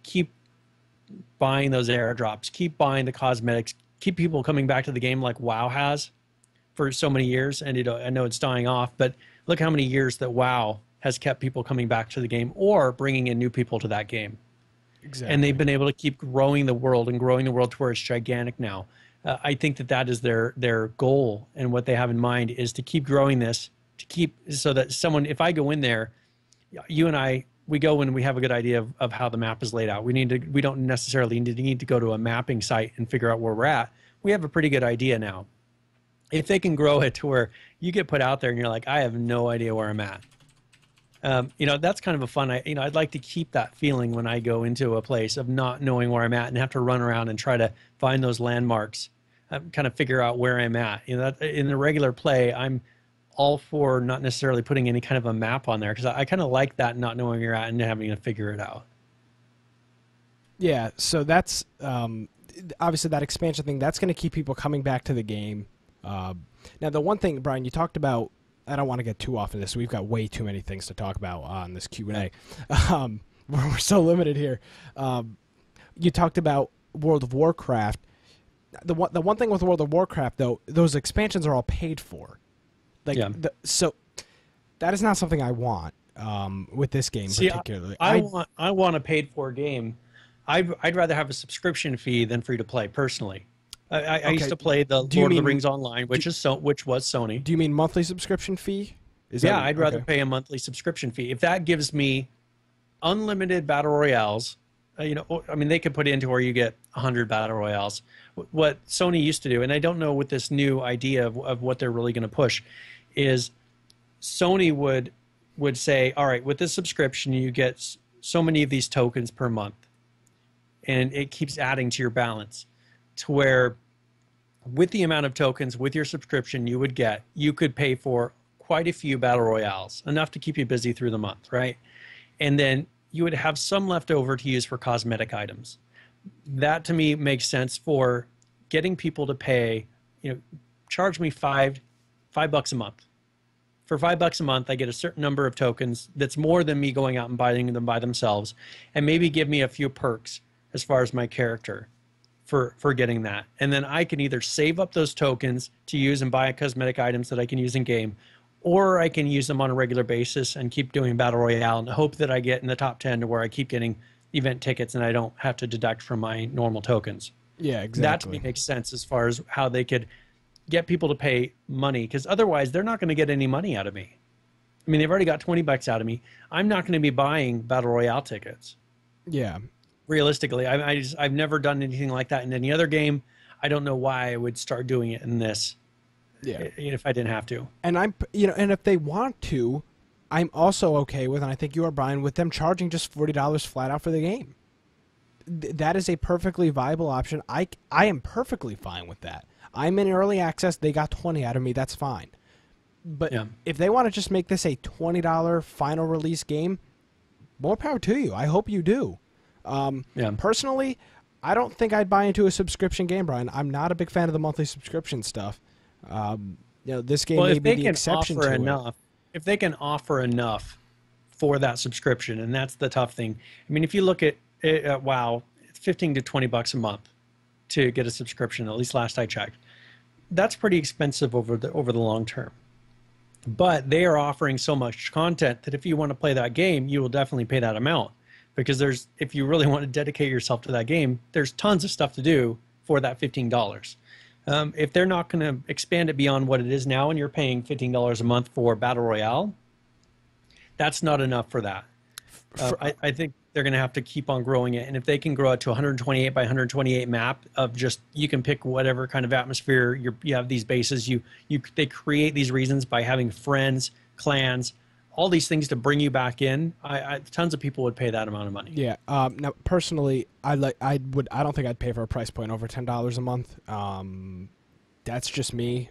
keep buying those airdrops, keep buying the cosmetics, keep people coming back to the game like WoW has for so many years. And, you know, I know it's dying off, but look how many years that WoW has kept people coming back to the game or bringing in new people to that game. Exactly. And they've been able to keep growing the world and growing the world to where it's gigantic now. I think that that is their goal, and what they have in mind is to keep growing this, to keep, so that someone, if I go in there, you and I, we go when we have a good idea of how the map is laid out. We don't necessarily need to go to a mapping site and figure out where we're at. We have a pretty good idea now. If they can grow it to where you get put out there and you're like, I have no idea where I'm at. You know, that's kind of a fun, you know, I'd like to keep that feeling when I go into a place of not knowing where I'm at and have to run around and try to find those landmarks, kind of figure out where I'm at. You know, that, in the regular play, I'm all for not necessarily putting any kind of a map on there, because I kind of like that, not knowing where you're at and having to figure it out. Yeah, so that's obviously that expansion thing, that's going to keep people coming back to the game. Now, the one thing, Brian, you talked about, I don't want to get too off of this. We've got way too many things to talk about on this Q&A. We're so limited here. You talked about World of Warcraft. The one thing with World of Warcraft, though, those expansions are all paid for. Like, yeah. So that is not something I want with this game. See, particularly. I want a paid for game. I'd rather have a subscription fee than free to play, personally. I used to play the Lord of the Rings Online, which was Sony. Do you mean monthly subscription fee? I'd rather pay a monthly subscription fee. If that gives me unlimited battle royales, you know, I mean, they could put it into where you get 100 battle royales. What Sony used to do, and I don't know with this new idea of what they're really going to push, is Sony would say, all right, with this subscription, you get so many of these tokens per month, and it keeps adding to your balance. To where with the amount of tokens with your subscription you could pay for quite a few battle royales, enough to keep you busy through the month, right? And then you would have some left over to use for cosmetic items. That to me makes sense for getting people to pay, you know, charge me $5 a month. For $5 a month, I get a certain number of tokens that's more than me going out and buying them by themselves, and maybe give me a few perks as far as my character for getting that. And then I can either save up those tokens to use and buy cosmetic items that I can use in game, or I can use them on a regular basis and keep doing Battle Royale and hope that I get in the top 10 to where I keep getting event tickets and I don't have to deduct from my normal tokens. Yeah, exactly. That to me makes sense as far as how they could get people to pay money, because otherwise they're not going to get any money out of me. I mean, they've already got $20 out of me. I'm not going to be buying Battle Royale tickets. Yeah. Realistically, I've never done anything like that in any other game. I don't know why I would start doing it in this. Yeah. If I didn't have to. And and if they want to, I'm also okay with, and I think you are, Brian, with them charging just $40 flat out for the game. That is a perfectly viable option. I am perfectly fine with that. I'm in early access. They got 20 out of me. That's fine. But if they want to just make this a $20 final release game, more power to you. I hope you do. Personally, I don't think I'd buy into a subscription game, Brian. I'm not a big fan of the monthly subscription stuff. This game may be the exception to it. If they can offer enough for that subscription, and that's the tough thing. I mean, if you look at WoW, it's $15 to $20 a month to get a subscription. At least last I checked, that's pretty expensive over the long term. But they are offering so much content that if you want to play that game, you will definitely pay that amount, because if you really want to dedicate yourself to that game, there's tons of stuff to do for that $15. If they're not going to expand it beyond what it is now, and you're paying $15 a month for Battle Royale, that's not enough for that. I think they're going to have to keep on growing it. And if they can grow it to 128 by 128 map of just, you can pick whatever kind of atmosphere you have these bases. They create these reasons by having friends, clans, all these things to bring you back in. Tons of people would pay that amount of money. Yeah. Now, personally, I don't think I'd pay for a price point over $10 a month. That's just me.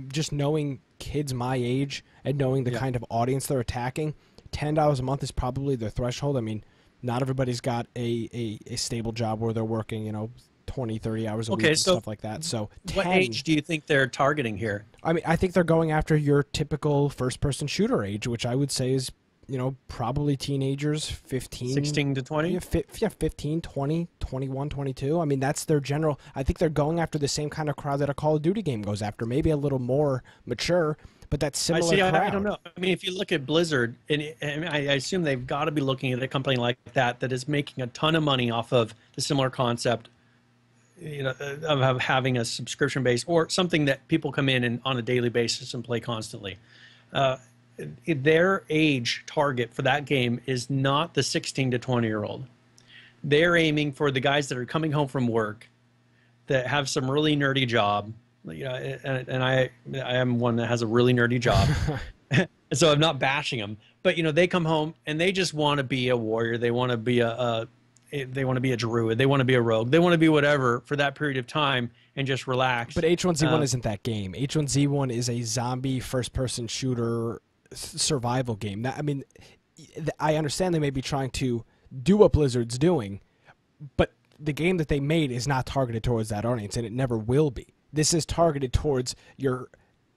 Just knowing kids my age and knowing the kind of audience they're attacking, $10 a month is probably their threshold. I mean, not everybody's got a stable job where they're working, 20, 30 hours a week and stuff like that. So what age do you think they're targeting here? I mean, I think they're going after your typical first-person shooter age, which I would say is, probably teenagers, 15. 16 to 20? Yeah, 15, 20, 21, 22. I mean, that's their general. I think they're going after the same kind of crowd that a Call of Duty game goes after, maybe a little more mature, but that's similar crowd. I don't know. I mean, if you look at Blizzard, and I assume they've got to be looking at a company like that is making a ton of money off of the similar concept, of having a subscription base or something that people come in and on a daily basis and play constantly. Their age target for that game is not the 16 to 20-year-old. They're aiming for the guys that are coming home from work that have some really nerdy job. And I am one that has a really nerdy job. So I'm not bashing them, but they come home and they just want to be a warrior. They want to be they want to be a druid. They want to be a rogue. They want to be whatever for that period of time and just relax. But H1Z1 isn't that game. H1Z1 is a zombie first-person shooter survival game. I understand they may be trying to do what Blizzard's doing, but the game that they made is not targeted towards that audience, and it never will be. This is targeted towards your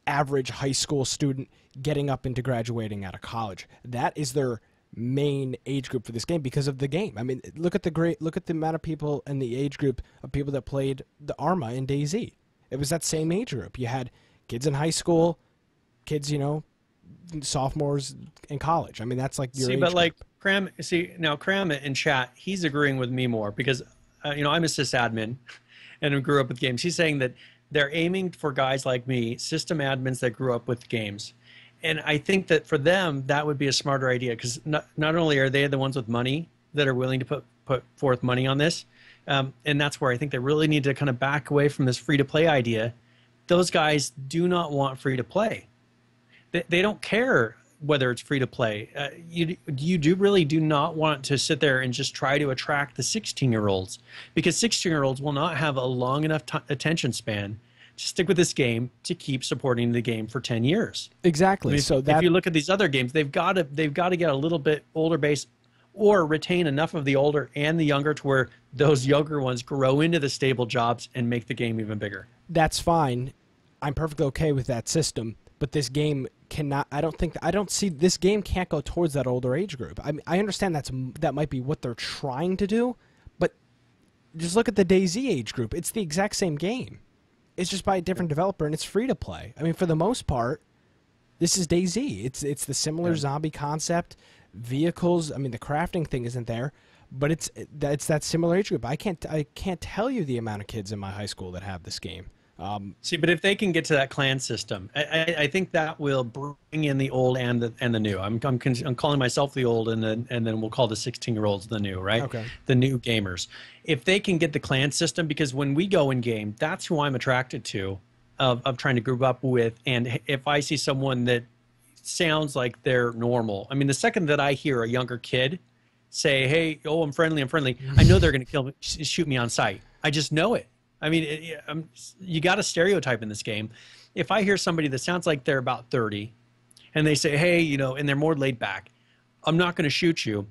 average high school student getting up into graduating out of college. That is their main age group for this game because of the game. I mean, look at the amount of people in the age group of people that played the Arma in DayZ. It was that same age group. You had kids in high school, kids, sophomores in college. I mean, that's like your age group. Like Cram in chat, he's agreeing with me more because I'm a sysadmin and grew up with games. He's saying that they're aiming for guys like me, system admins that grew up with games. And I think that for them, that would be a smarter idea because not only are they the ones with money that are willing to put forth money on this, and that's where I think they really need to kind of back away from this free-to-play idea. Those guys do not want free-to-play. They don't care whether it's free-to-play. You really do not want to sit there and just try to attract the 16-year-olds because 16-year-olds will not have a long enough attention span to stick with this game to keep supporting the game for 10 years. Exactly. I mean, if you look at these other games, they've got to get a little bit older base or retain enough of the older and the younger to where those younger ones grow into the stable jobs and make the game even bigger. That's fine. I'm perfectly okay with that system, but this game cannot. I don't see this game can't go towards that older age group. I understand that might be what they're trying to do, but just look at the DayZ age group. It's the exact same game. It's just by a different developer, and it's free to play. I mean, for the most part, this is DayZ. It's the similar zombie concept, vehicles. I mean, the crafting thing isn't there, but it's that similar age group. I can't tell you the amount of kids in my high school that have this game. See, but if they can get to that clan system, I think that will bring in the old and the new. I'm calling myself the old, and then we'll call the 16-year-olds the new, right? Okay. The new gamers. If they can get the clan system, because when we go in game, that's who I'm attracted to, of trying to group up with. And if I see someone that sounds like they're normal, I mean, the second that I hear a younger kid say, "Hey, oh, I'm friendly," I know they're going to shoot me on sight. I just know it. I mean, you got a stereotype in this game. If I hear somebody that sounds like they're about 30 and they say, "Hey," and they're more laid back, "I'm not going to shoot you."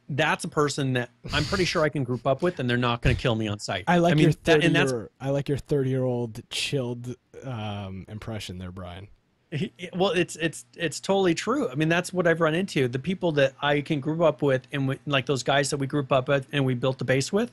That's a person that I'm pretty sure I can group up with, and they're not going to kill me on sight. I like your 30-year-old chilled impression there, Brian. Well, it's totally true. I mean, that's what I've run into. The people that I can group up with, and like those guys that we group up with and we built the base with.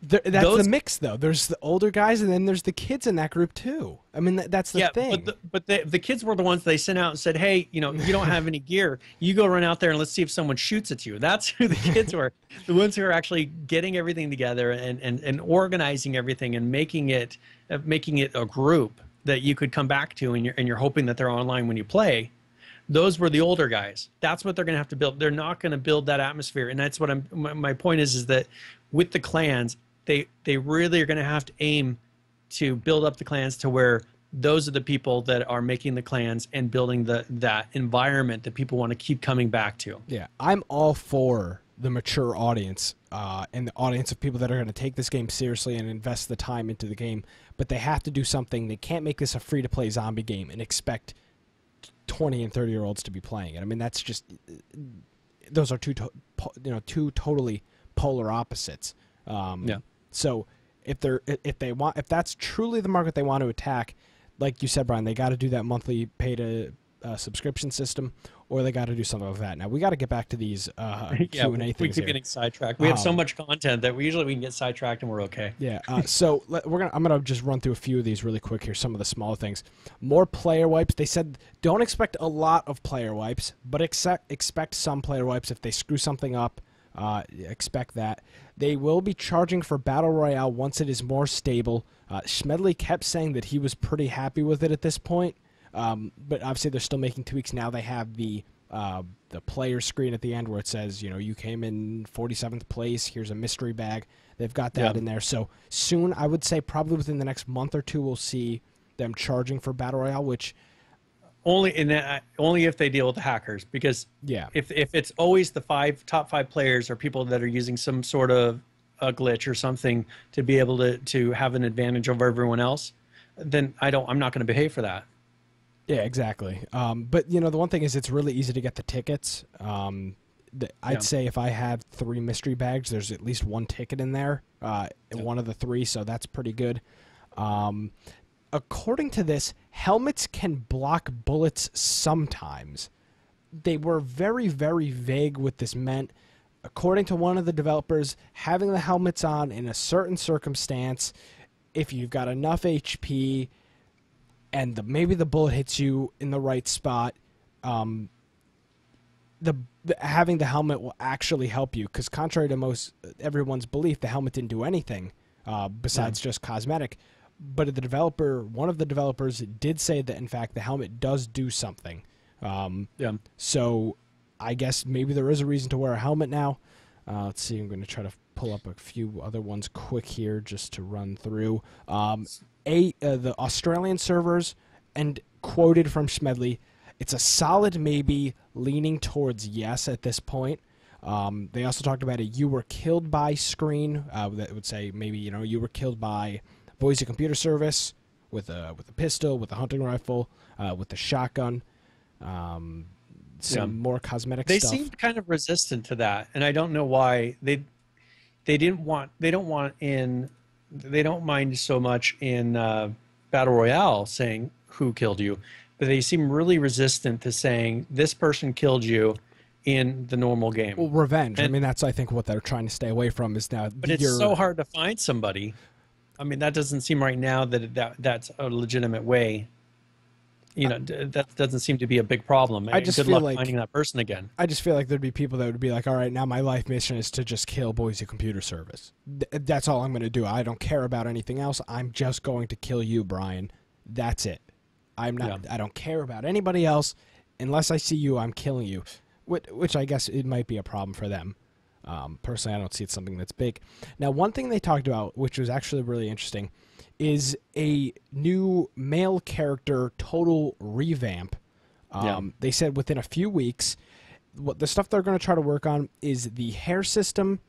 That's the mix, though. There's the older guys, and then there's the kids in that group too. I mean, that's the thing. But the kids were the ones they sent out and said, "Hey, you don't have any gear. You go run out there and let's see if someone shoots at you." That's who the kids were. The ones who are actually getting everything together and organizing everything and making it a group that you could come back to, and you're hoping that they're online when you play. Those were the older guys. That's what they're going to have to build. They're not going to build that atmosphere, and that's what my point is that with the clans, they really are going to have to aim to build up the clans to where those are the people that are making the clans and building that environment that people want to keep coming back to. Yeah, I'm all for the mature audience and the audience of people that are going to take this game seriously and invest the time into the game, but they have to do something. They can't make this a free-to-play zombie game and expect 20 and 30-year-olds to be playing it. I mean, that's just those are two totally polar opposites. So if that's truly the market they want to attack, like you said, Brian, they got to do that monthly pay to subscription system, or they got to do something with that. Now we got to get back to these Q&A things. We keep getting sidetracked. We have so much content that we can get sidetracked and we're okay. Yeah. So I'm gonna just run through a few of these really quick here. Some of the smaller things. More player wipes. They said don't expect a lot of player wipes, but expect some player wipes. If they screw something up, expect that. They will be charging for Battle Royale once it is more stable. Smedley kept saying that he was pretty happy with it at this point. But obviously they're still making tweaks. Now they have the player screen at the end where it says, you came in 47th place. Here's a mystery bag. They've got that in there. So soon, I would say probably within the next month or two, we'll see them charging for Battle Royale, which only if they deal with the hackers, because if it's always the top five players or people that are using some sort of a glitch or something to be able to have an advantage over everyone else, then I'm not going to behave for that. Yeah, exactly. But the one thing is it's really easy to get the tickets. I'd say if I have 3 mystery bags, there's at least 1 ticket in there, one of the 3, so that's pretty good. According to this, helmets can block bullets sometimes. They were very, very vague what this meant. According to one of the developers, having the helmets on in a certain circumstance, if you've got enough HP and maybe the bullet hits you in the right spot, having the helmet will actually help you, because contrary to everyone's belief, the helmet didn't do anything besides just cosmetic. But one of the developers did say that, in fact, the helmet does do something. So I guess maybe there is a reason to wear a helmet now. Let's see. I'm going to try to pull up a few other ones quick here just to run through. The Australian servers, and quoted from Smedley, it's a solid maybe leaning towards yes at this point. They also talked about a "you were killed by" screen that would say maybe you were killed by Boise Computer Service with a pistol, with a hunting rifle, with a shotgun. Some more cosmetic stuff. They seemed kind of resistant to that, and I don't know why. They don't mind so much in Battle Royale saying who killed you, but they seem really resistant to saying this person killed you in the normal game. Well, revenge. I mean, that's I think what they're trying to stay away from is now. But it's so hard to find somebody. I mean, that doesn't seem right now that that's a legitimate way. that doesn't seem to be a big problem. I just Good feel luck like finding that person again. I just feel like there'd be people that would be like, all right, now my life mission is to just kill Boise Computer Service. That's all I'm going to do. I don't care about anything else. I'm just going to kill you, Brian. That's it. I'm not. Yeah. I don't care about anybody else. Unless I see you, I'm killing you. Which I guess it might be a problem for them. Personally, I don't see it something that's big. Now, one thing they talked about, which was actually really interesting, is a new male character total revamp. They said within a few weeks, what the stuff they're going to try to work on is the hair system,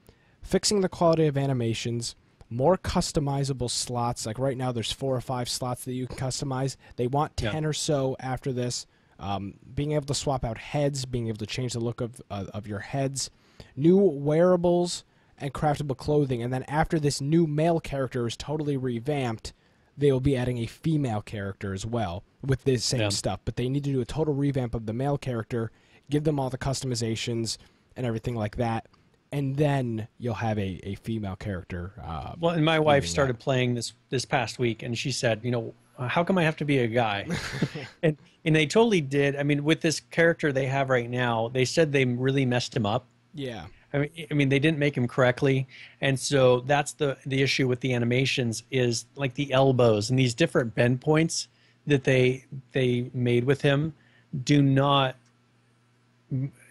fixing the quality of animations, more customizable slots. Like right now, there's 4 or 5 slots that you can customize. They want 10 or so after this. Being able to swap out heads, being able to change the look of your heads, new wearables, and craftable clothing. And then after this new male character is totally revamped, they will be adding a female character as well with this same stuff. But they need to do a total revamp of the male character, give them all the customizations and everything like that, and then you'll have a female character. Well, and my wife started playing this past week, and she said, how come I have to be a guy? and they totally did. I mean, with this character they have right now, they said they really messed him up. Yeah. I mean, they didn't make him correctly, and so that's the issue with the animations is like the elbows and these different bend points that they made with him do not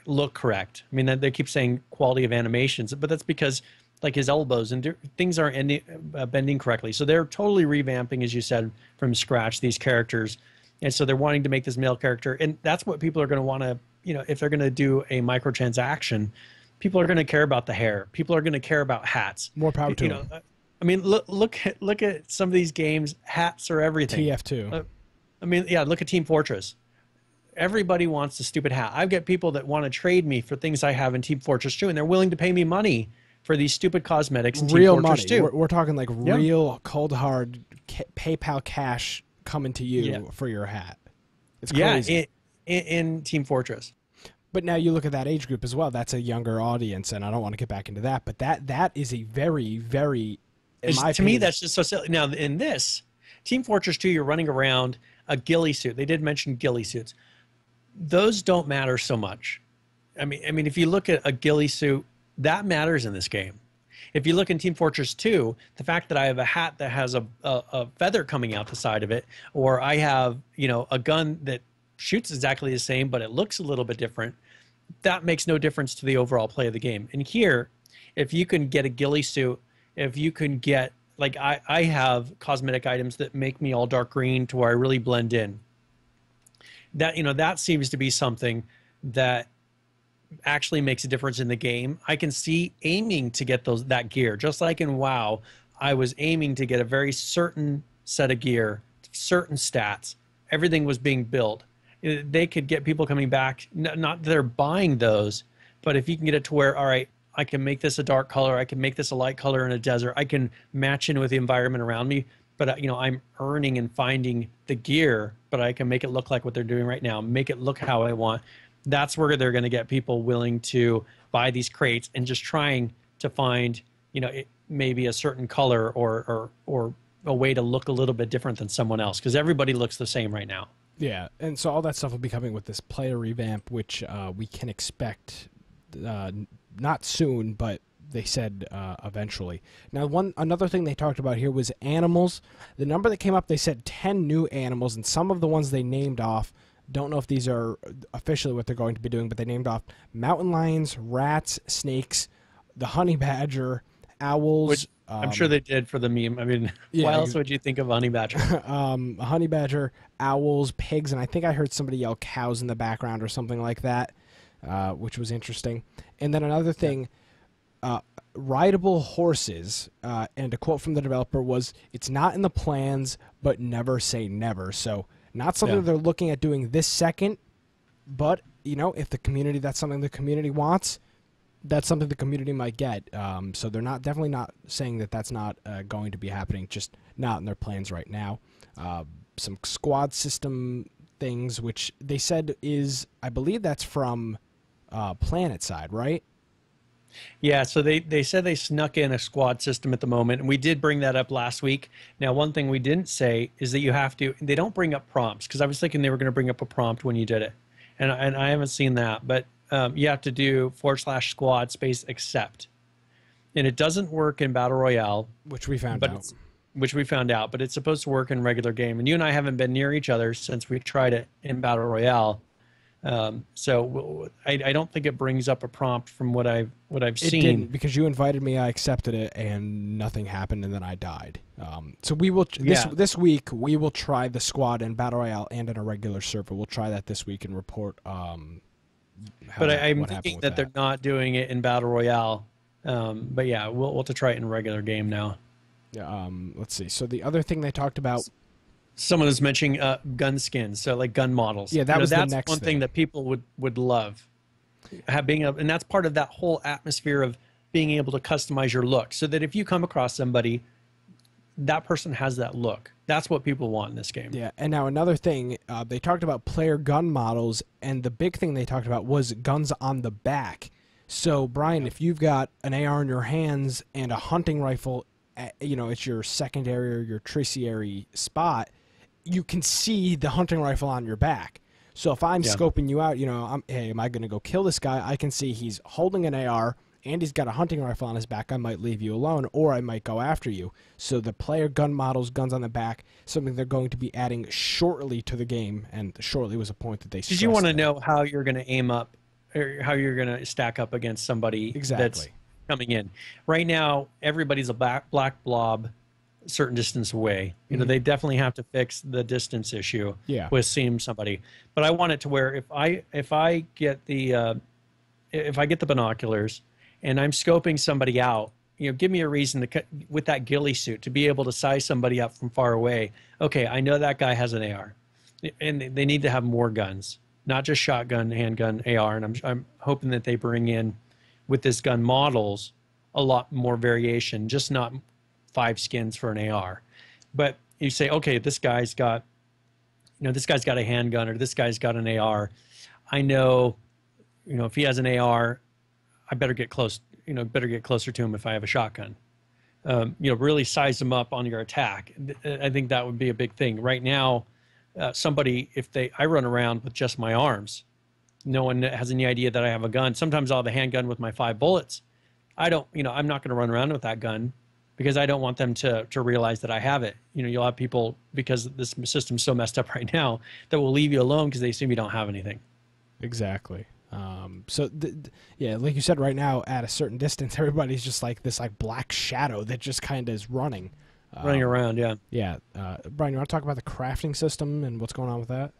look correct. I mean, they keep saying quality of animations, but that's because like his elbows and things aren't bending correctly. So they're totally revamping, as you said, from scratch these characters, and so they're wanting to make this male character, and that's what people are going to want to, if they're going to do a microtransaction. People are going to care about the hair. People are going to care about hats. More power to them. I mean, look at some of these games. Hats are everything. TF2. I mean, yeah. Look at Team Fortress. Everybody wants a stupid hat. I've got people that want to trade me for things I have in Team Fortress 2, and they're willing to pay me money for these stupid cosmetics in real Team Fortress money. 2. We're talking like real cold hard PayPal cash coming to you for your hat. It's crazy. Yeah, in Team Fortress. But now you look at that age group as well. That's a younger audience, and I don't want to get back into that. But that is a very, very, to me, that's just so silly. Now, in this Team Fortress 2, you're running around a ghillie suit. They did mention ghillie suits. Those don't matter so much. I mean, if you look at a ghillie suit, that matters in this game. If you look in Team Fortress 2, the fact that I have a hat that has a feather coming out the side of it, or I have a gun that shoots exactly the same, but it looks a little bit different, that makes no difference to the overall play of the game. And here, if you can get a ghillie suit, if you can get, like I have cosmetic items that make me all dark green to where I really blend in, that seems to be something that actually makes a difference in the game. I can see aiming to get that gear, just like in WoW, I was aiming to get a very certain set of gear, certain stats. Everything was being built. They could get people coming back, not that they're buying those, but if you can get it to where, all right, I can make this a dark color, I can make this a light color in a desert, I can match in with the environment around me, but I'm earning and finding the gear, but I can make it look like what they're doing right now, make it look how I want. That's where they're going to get people willing to buy these crates and just trying to find, maybe a certain color or a way to look a little bit different than someone else, because everybody looks the same right now. Yeah, and so all that stuff will be coming with this player revamp, which we can expect not soon, but they said eventually. Now, another thing they talked about here was animals. The number that came up, they said 10 new animals, and some of the ones they named off, don't know if these are officially what they're going to be doing, but they named off mountain lions, rats, snakes, the honey badger, owls. Which I'm sure they did for the meme. I mean, why else would you think of honey badger? A honey badger, owls, pigs, and I think I heard somebody yell cows in the background or something like that, which was interesting. And then another thing, rideable horses, and a quote from the developer was, "It's not in the plans, but never say never." So not something they're looking at doing this second, but if that's something the community wants, that's something the community might get. So they're definitely not saying that that's not going to be happening, just not in their plans right now. Some squad system things, which they said is, I believe that's from Planet side, right? Yeah, so they said they snuck in a squad system at the moment, and we did bring that up last week. Now, one thing we didn't say is that they don't bring up prompts, because I was thinking they were going to bring up a prompt when you did it, and I haven't seen that, but you have to do /squad space accept, and it doesn't work in Battle Royale, which we found out. But it's supposed to work in regular game, and you and I haven't been near each other since we tried it in Battle Royale. So I don't think it brings up a prompt from what I've seen. It didn't, because you invited me, I accepted it, and nothing happened, and then I died. So we will this week we will try the squad in Battle Royale and in a regular server. We'll try that this week and report. I'm thinking that they're not doing it in Battle Royale. But yeah, we'll have to try it in a regular game now. Yeah. Let's see. So the other thing they talked about. Someone was mentioning gun skins, so like gun models. Yeah, that's the next one thing that people would love. And that's part of that whole atmosphere of being able to customize your look, so that if you come across somebody, that person has that look. That's what people want in this game. Yeah, and now another thing, they talked about player gun models, and the big thing they talked about was guns on the back. So, Brian, if you've got an AR in your hands and a hunting rifle, it's your secondary or your tertiary spot, you can see the hunting rifle on your back. So if I'm scoping you out, hey, am I going to go kill this guy? I can see he's holding an AR and he's got a hunting rifle on his back. I might leave you alone, or I might go after you. So the player gun models, guns on the back, something they're going to be adding shortly to the game, and shortly was a point that they stressed. Did you want to know how you're going to aim up, or how you're going to stack up against somebody that's coming in? Right now, everybody's a black blob certain distance away. They definitely have to fix the distance issue with seeing somebody. But I want it to where if I get the binoculars and I'm scoping somebody out, give me a reason to with that ghillie suit to be able to size somebody up from far away. Okay, I know that guy has an AR, and they need to have more guns, not just shotgun, handgun, AR. And I'm hoping that they bring in with this gun models a lot more variation, just not 5 skins for an AR. But you say, okay, this guy's got a handgun, or this guy's got an AR. I know, if he has an AR, I better get closer to him if I have a shotgun. Really size them up on your attack. I think that would be a big thing. Right now, I run around with just my arms. No one has any idea that I have a gun. Sometimes I'll have a handgun with my 5 bullets. I'm not going to run around with that gun, because I don't want them to realize that I have it. You'll have people, because this system's so messed up right now, that will leave you alone because they assume you don't have anything. Exactly. Like you said, right now, at a certain distance, everybody's just like this black shadow that just kind of is running around, yeah. Yeah. Brian, you want to talk about the crafting system and what's going on with that?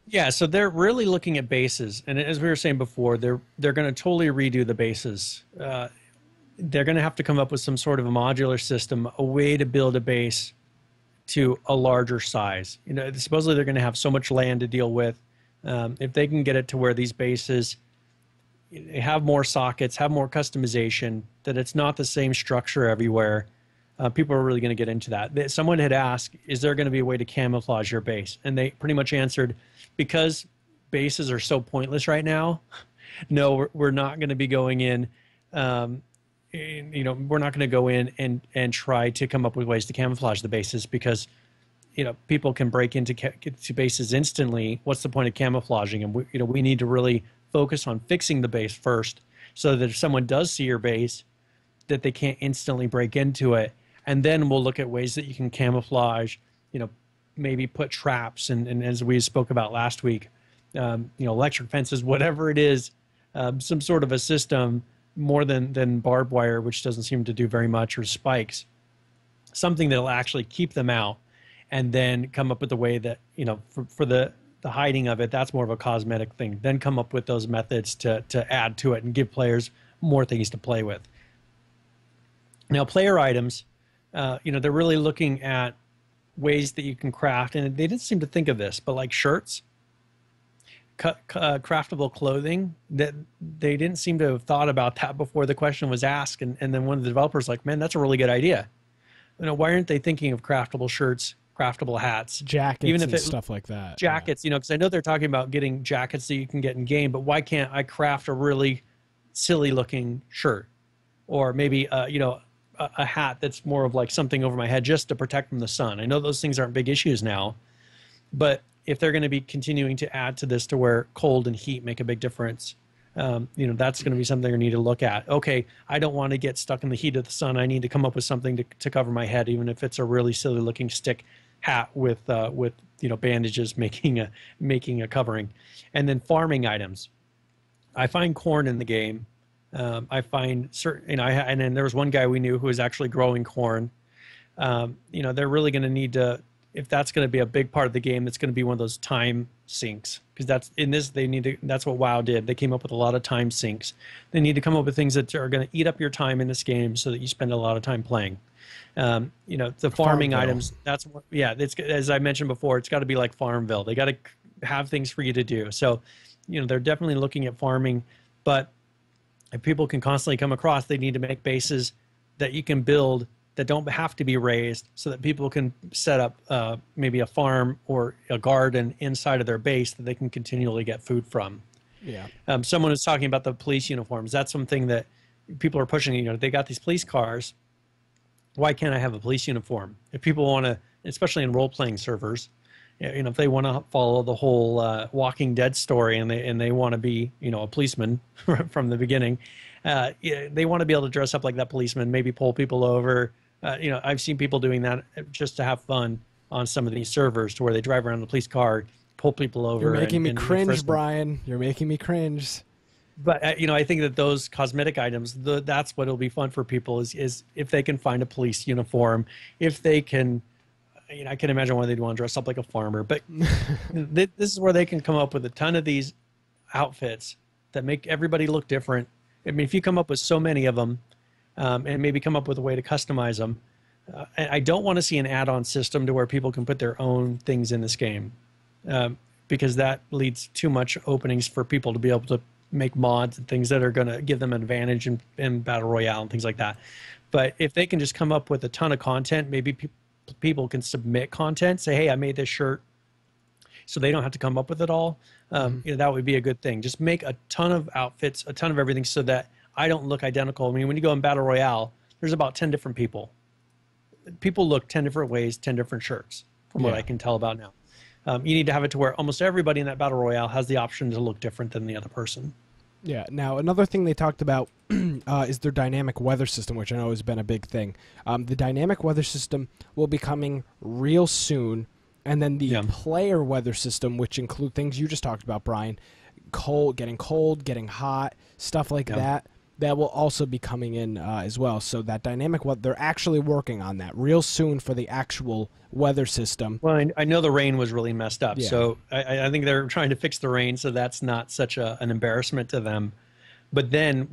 Yeah, so they're really looking at bases. And as we were saying before, they're going to totally redo the bases. They're going to have to come up with some sort of a modular system, a way to build a base to a larger size. Supposedly they're going to have so much land to deal with. If they can get it to where these bases have more sockets, have more customization, that it's not the same structure everywhere, people are really going to get into that. Someone had asked, is there going to be a way to camouflage your base? And they pretty much answered, because bases are so pointless right now, no, we're not going to be going in. We're not going to go in and try to come up with ways to camouflage the bases, because people can break into bases instantly. What's the point of camouflaging? And we need to really focus on fixing the base first, so that if someone does see your base, that they can't instantly break into it. And then we'll look at ways that you can camouflage, maybe put traps, and as we spoke about last week, electric fences, whatever it is, some sort of a system, more than barbed wire, which doesn't seem to do very much, or spikes, something that'll actually keep them out, and then come up with a way that, for the hiding of it, that's more of a cosmetic thing. Then come up with those methods to add to it and give players more things to play with. Now, player items, they're really looking at ways that you can craft, and they didn't seem to think of this, but like shirts, craftable clothing, that they didn't seem to have thought about that before the question was asked. And then one of the developers like, man, that's a really good idea. Why aren't they thinking of craftable shirts, craftable hats, jackets, even if stuff like that? Jackets, because I know they're talking about getting jackets that you can get in game, but why can't I craft a really silly looking shirt? or maybe a hat that's more of like something over my head just to protect from the sun. I know those things aren't big issues now, but if they're going to be continuing to add to this to where cold and heat make a big difference, that's going to be something I need to look at. Okay, I don't want to get stuck in the heat of the sun. I need to come up with something to cover my head, even if it's a really silly looking stick hat with bandages making a covering. And then farming items. I find corn in the game. I find certain, and then there was one guy we knew who was actually growing corn. They're really going to need to, if that's going to be a big part of the game, it's going to be one of those time sinks, because that's what WoW did. They came up with a lot of time sinks. They need to come up with things that are going to eat up your time in this game so that you spend a lot of time playing. The farming items, it's, as I mentioned before, it's got to be like Farmville. They got to have things for you to do. So, they're definitely looking at farming, but if people can constantly come across, they need to make bases that you can build that don't have to be raised, so that people can set up maybe a farm or a garden inside of their base that they can continually get food from. Yeah. Someone was talking about the police uniforms. That's something that people are pushing. They got these police cars. Why can't I have a police uniform? If people want to, especially in role-playing servers, if they want to follow the whole Walking Dead story and they want to be, a policeman from the beginning, they want to be able to dress up like that policeman, maybe pull people over. I've seen people doing that just to have fun on some of these servers, to where they drive around in a police car, pull people over. You're making me cringe, Brian. You're making me cringe. But I think that those cosmetic items, that's what will be fun for people is if they can find a police uniform, if they can. I can imagine why they'd want to dress up like a farmer, but this is where they can come up with a ton of these outfits that make everybody look different. I mean, if you come up with so many of them, and maybe come up with a way to customize them, I don't want to see an add-on system to where people can put their own things in this game, because that leads too much openings for people to be able to make mods and things that are going to give them an advantage in Battle Royale and things like that. But if they can just come up with a ton of content, maybe people can submit content, say, hey, I made this shirt, so they don't have to come up with it all. That would be a good thing. Just make a ton of outfits, a ton of everything, so that I don't look identical. I mean, when you go in Battle Royale, there's about 10 different people. People look 10 different ways, 10 different shirts, from what I can tell about now. You need to have it to where almost everybody in that Battle Royale has the option to look different than the other person. Yeah. Now, another thing they talked about is their dynamic weather system, which I know has been a big thing. The dynamic weather system will be coming real soon, and then the player weather system, which include things you just talked about, Brian, getting cold, getting hot, stuff like that. That will also be coming in as well. So that dynamic weather, they're actually working on that real soon for the actual weather system. Well, I know the rain was really messed up, so I think they're trying to fix the rain, so that's not such an embarrassment to them. But then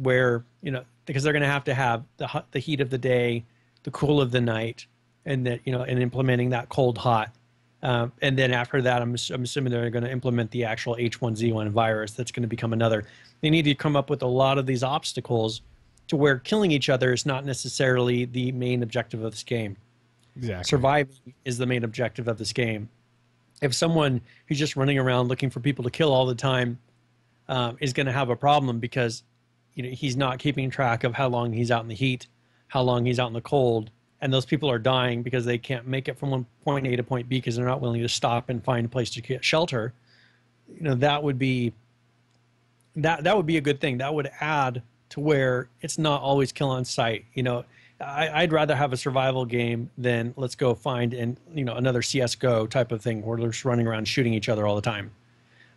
because they're going to have the heat of the day, the cool of the night, and that and implementing that cold hot. And then after that, I'm assuming they're going to implement the actual H1Z1 virus. That's going to become another. They need to come up with a lot of these obstacles to where killing each other is not necessarily the main objective of this game. Exactly. Surviving is the main objective of this game. If someone who's just running around looking for people to kill all the time is going to have a problem because he's not keeping track of how long he's out in the heat, how long he's out in the cold, and those people are dying because they can't make it from one point A to point B because they're not willing to stop and find a place to get shelter, that would be that would be a good thing. That would add to where it's not always kill on sight. I'd rather have a survival game than let's go find another CS:GO type of thing where they're just running around shooting each other all the time.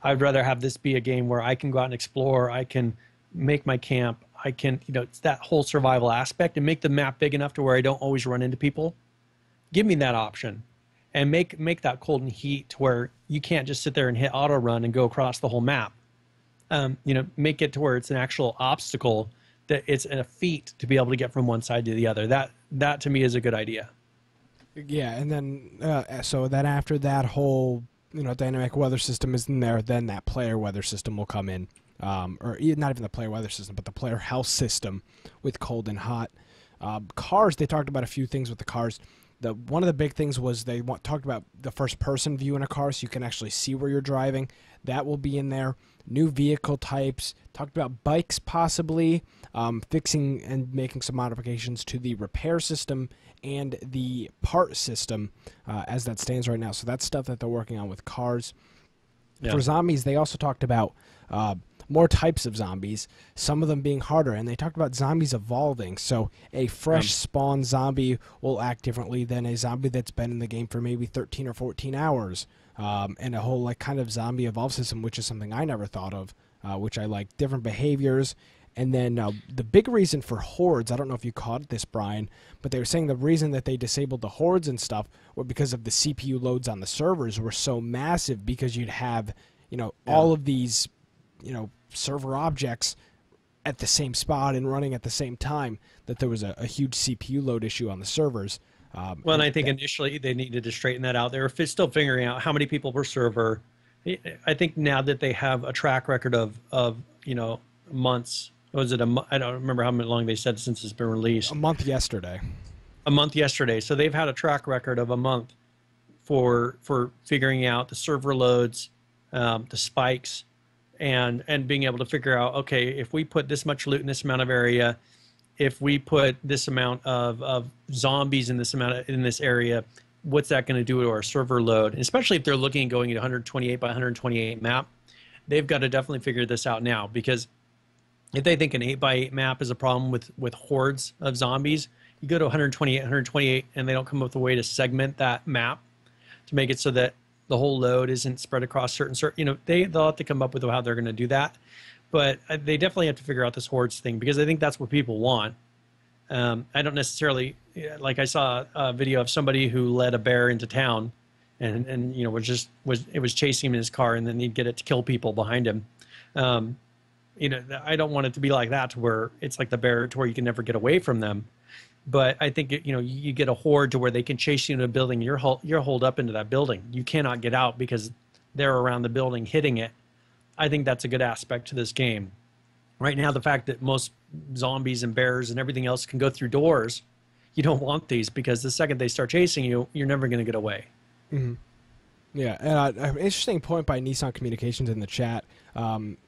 I'd rather have this be a game where I can go out and explore, I can make my camp, I can, it's that whole survival aspect, and make the map big enough to where I don't always run into people. Give me that option, and make that cold and heat to where you can't just sit there and hit auto run and go across the whole map. Make it to where it's an actual obstacle, that it's a feat to be able to get from one side to the other. That to me is a good idea. Yeah, and then so that after that whole dynamic weather system is in there, then that player weather system will come in. Or not even the player weather system, but the player health system with cold and hot. Cars, they talked about a few things with the cars. one of the big things was they talked about the first-person view in a car, so you can actually see where you're driving. That will be in there. New vehicle types. Talked about bikes possibly, fixing and making some modifications to the repair system and the part system as that stands right now. So that's stuff that they're working on with cars. Yeah. For zombies, they also talked about more types of zombies, some of them being harder, and they talked about zombies evolving. So a fresh spawn zombie will act differently than a zombie that's been in the game for maybe 13 or 14 hours. And a whole like kind of zombie evolve system, which is something I never thought of, which I like. Different behaviors. And then the big reason for hordes, I don't know if you caught this, Brian, but they were saying the reason that they disabled the hordes and stuff were because of the CPU loads on the servers were so massive, because you'd have, all of these, server objects at the same spot and running at the same time, that there was a huge CPU load issue on the servers. Well, and I think initially they needed to straighten that out. They were still figuring out how many people per server. I think now that they have a track record of months. Was it I don't remember how long they said since it's been released. A month yesterday. A month yesterday. So they've had a track record of a month for figuring out the server loads, the spikes, and being able to figure out, okay, if we put this much loot in this amount of area, if we put this amount of zombies in this area, what's that going to do to our server load? And especially if they're looking at going at 128 by 128 map, they've got to definitely figure this out now, because if they think an 8x8 map is a problem with hordes of zombies, you go to 128, and they don't come up with a way to segment that map to make it so that the whole load isn't spread across certain, they'll have to come up with how they're going to do that. But they definitely have to figure out this hordes thing, because I think that's what people want. I don't necessarily, like I saw a video of somebody who led a bear into town, and it was chasing him in his car, and then he'd get it to kill people behind him. I don't want it to be like that, to where it's like the bear, to where you can never get away from them. But I think you get a horde to where they can chase you into a building. You're holed up into that building. You cannot get out because they're around the building hitting it. I think that's a good aspect to this game. Right now, the fact that most zombies and bears and everything else can go through doors, you don't want these, because the second they start chasing you, you're never going to get away. Mm-hmm. Yeah, and an interesting point by Nissan Communications in the chat.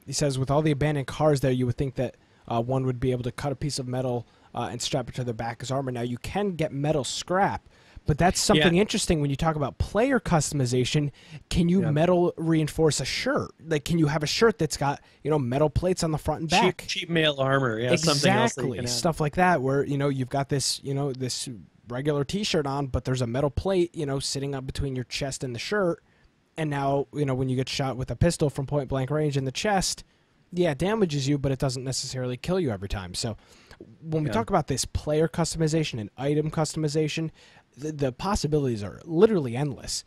He says, with all the abandoned cars there, you would think that one would be able to cut a piece of metal and strap it to their back as armor. Now, you can get metal scrap, but that's something interesting when you talk about player customization. Can you metal reinforce a shirt? Like, can you have a shirt that's got, metal plates on the front and back? Cheap mail armor, yeah. Exactly, stuff like that, where, you've got this, this regular T-shirt on, but there's a metal plate, sitting up between your chest and the shirt. And now, when you get shot with a pistol from point blank range in the chest, it damages you, but it doesn't necessarily kill you every time. So when we talk about this player customization and item customization, the possibilities are literally endless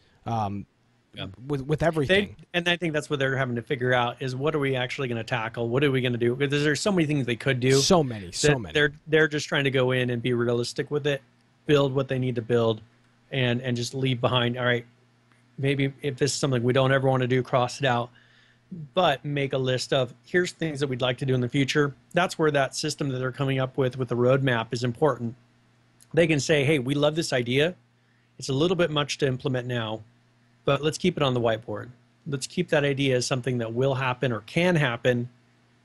with everything. And I think that's what they're having to figure out, is what are we actually going to tackle? What are we going to do? Because there's so many things they could do. So many. They're just trying to go in and be realistic with it, build what they need to build, and just leave behind, all right, maybe if this is something we don't ever want to do, cross it out, but make a list of, here's things that we'd like to do in the future. That's where that system that they're coming up with the roadmap is important. They can say, hey, we love this idea. It's a little bit much to implement now, but let's keep it on the whiteboard. Let's keep that idea as something that will happen or can happen.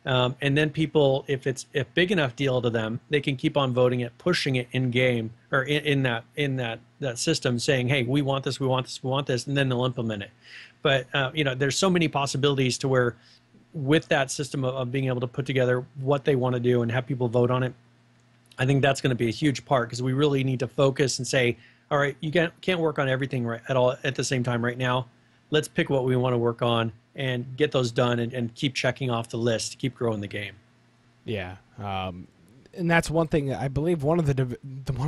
And then people, if it's a big enough deal to them, they can keep on voting it, pushing it in game, or in that system, saying, hey, we want this, we want this, we want this, and then they'll implement it. But there's so many possibilities to where, with that system of being able to put together what they want to do and have people vote on it, I think that's going to be a huge part, because we really need to focus and say, all right, you can't work on everything at the same time right now. Let's pick what we want to work on and get those done, and keep checking off the list to keep growing the game. Yeah, and that's one thing that I believe one of the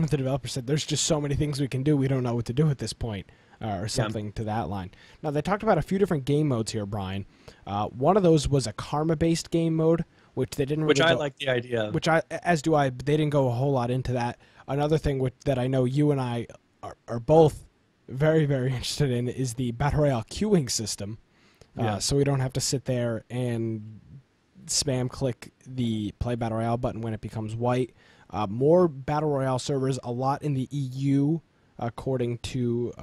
developers said. There's just so many things we can do. We don't know what to do at this point, or something to that line. Now, they talked about a few different game modes here, Brian. One of those was a karma-based game mode, which they didn't. Which I like the idea. Which as do I. They didn't go a whole lot into that. Another thing that I know you and I are both very, very interested in is the Battle Royale queuing system. So we don't have to sit there and spam click the play Battle Royale button when it becomes white. More Battle Royale servers, a lot in the EU, according to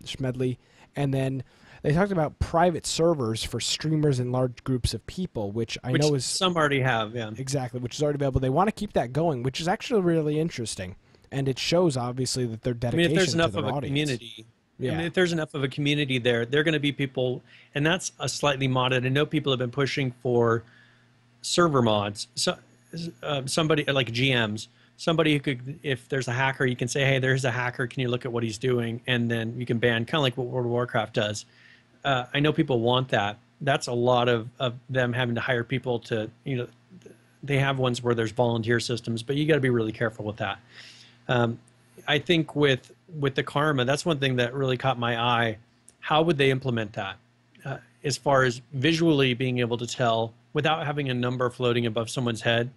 Schmedley. And then they talked about private servers for streamers and large groups of people, which I know is... some already have, yeah. Exactly, which is already available. They want to keep that going, which is actually really interesting. And it shows, obviously, that their dedication if there's to enough their of a audience. community... Yeah. If there's enough of a community there, they're going to be people, and that's a slightly modded. I know people have been pushing for server mods. So, somebody like GMs, somebody who could, if there's a hacker, you can say, hey, there's a hacker. Can you look at what he's doing? And then you can ban, kind of like what World of Warcraft does. I know people want that. That's a lot of them having to hire people to, they have ones where there's volunteer systems, but you got to be really careful with that. I think with the karma, that's one thing that really caught my eye. How would they implement that? As far as visually being able to tell without having a number floating above someone's head,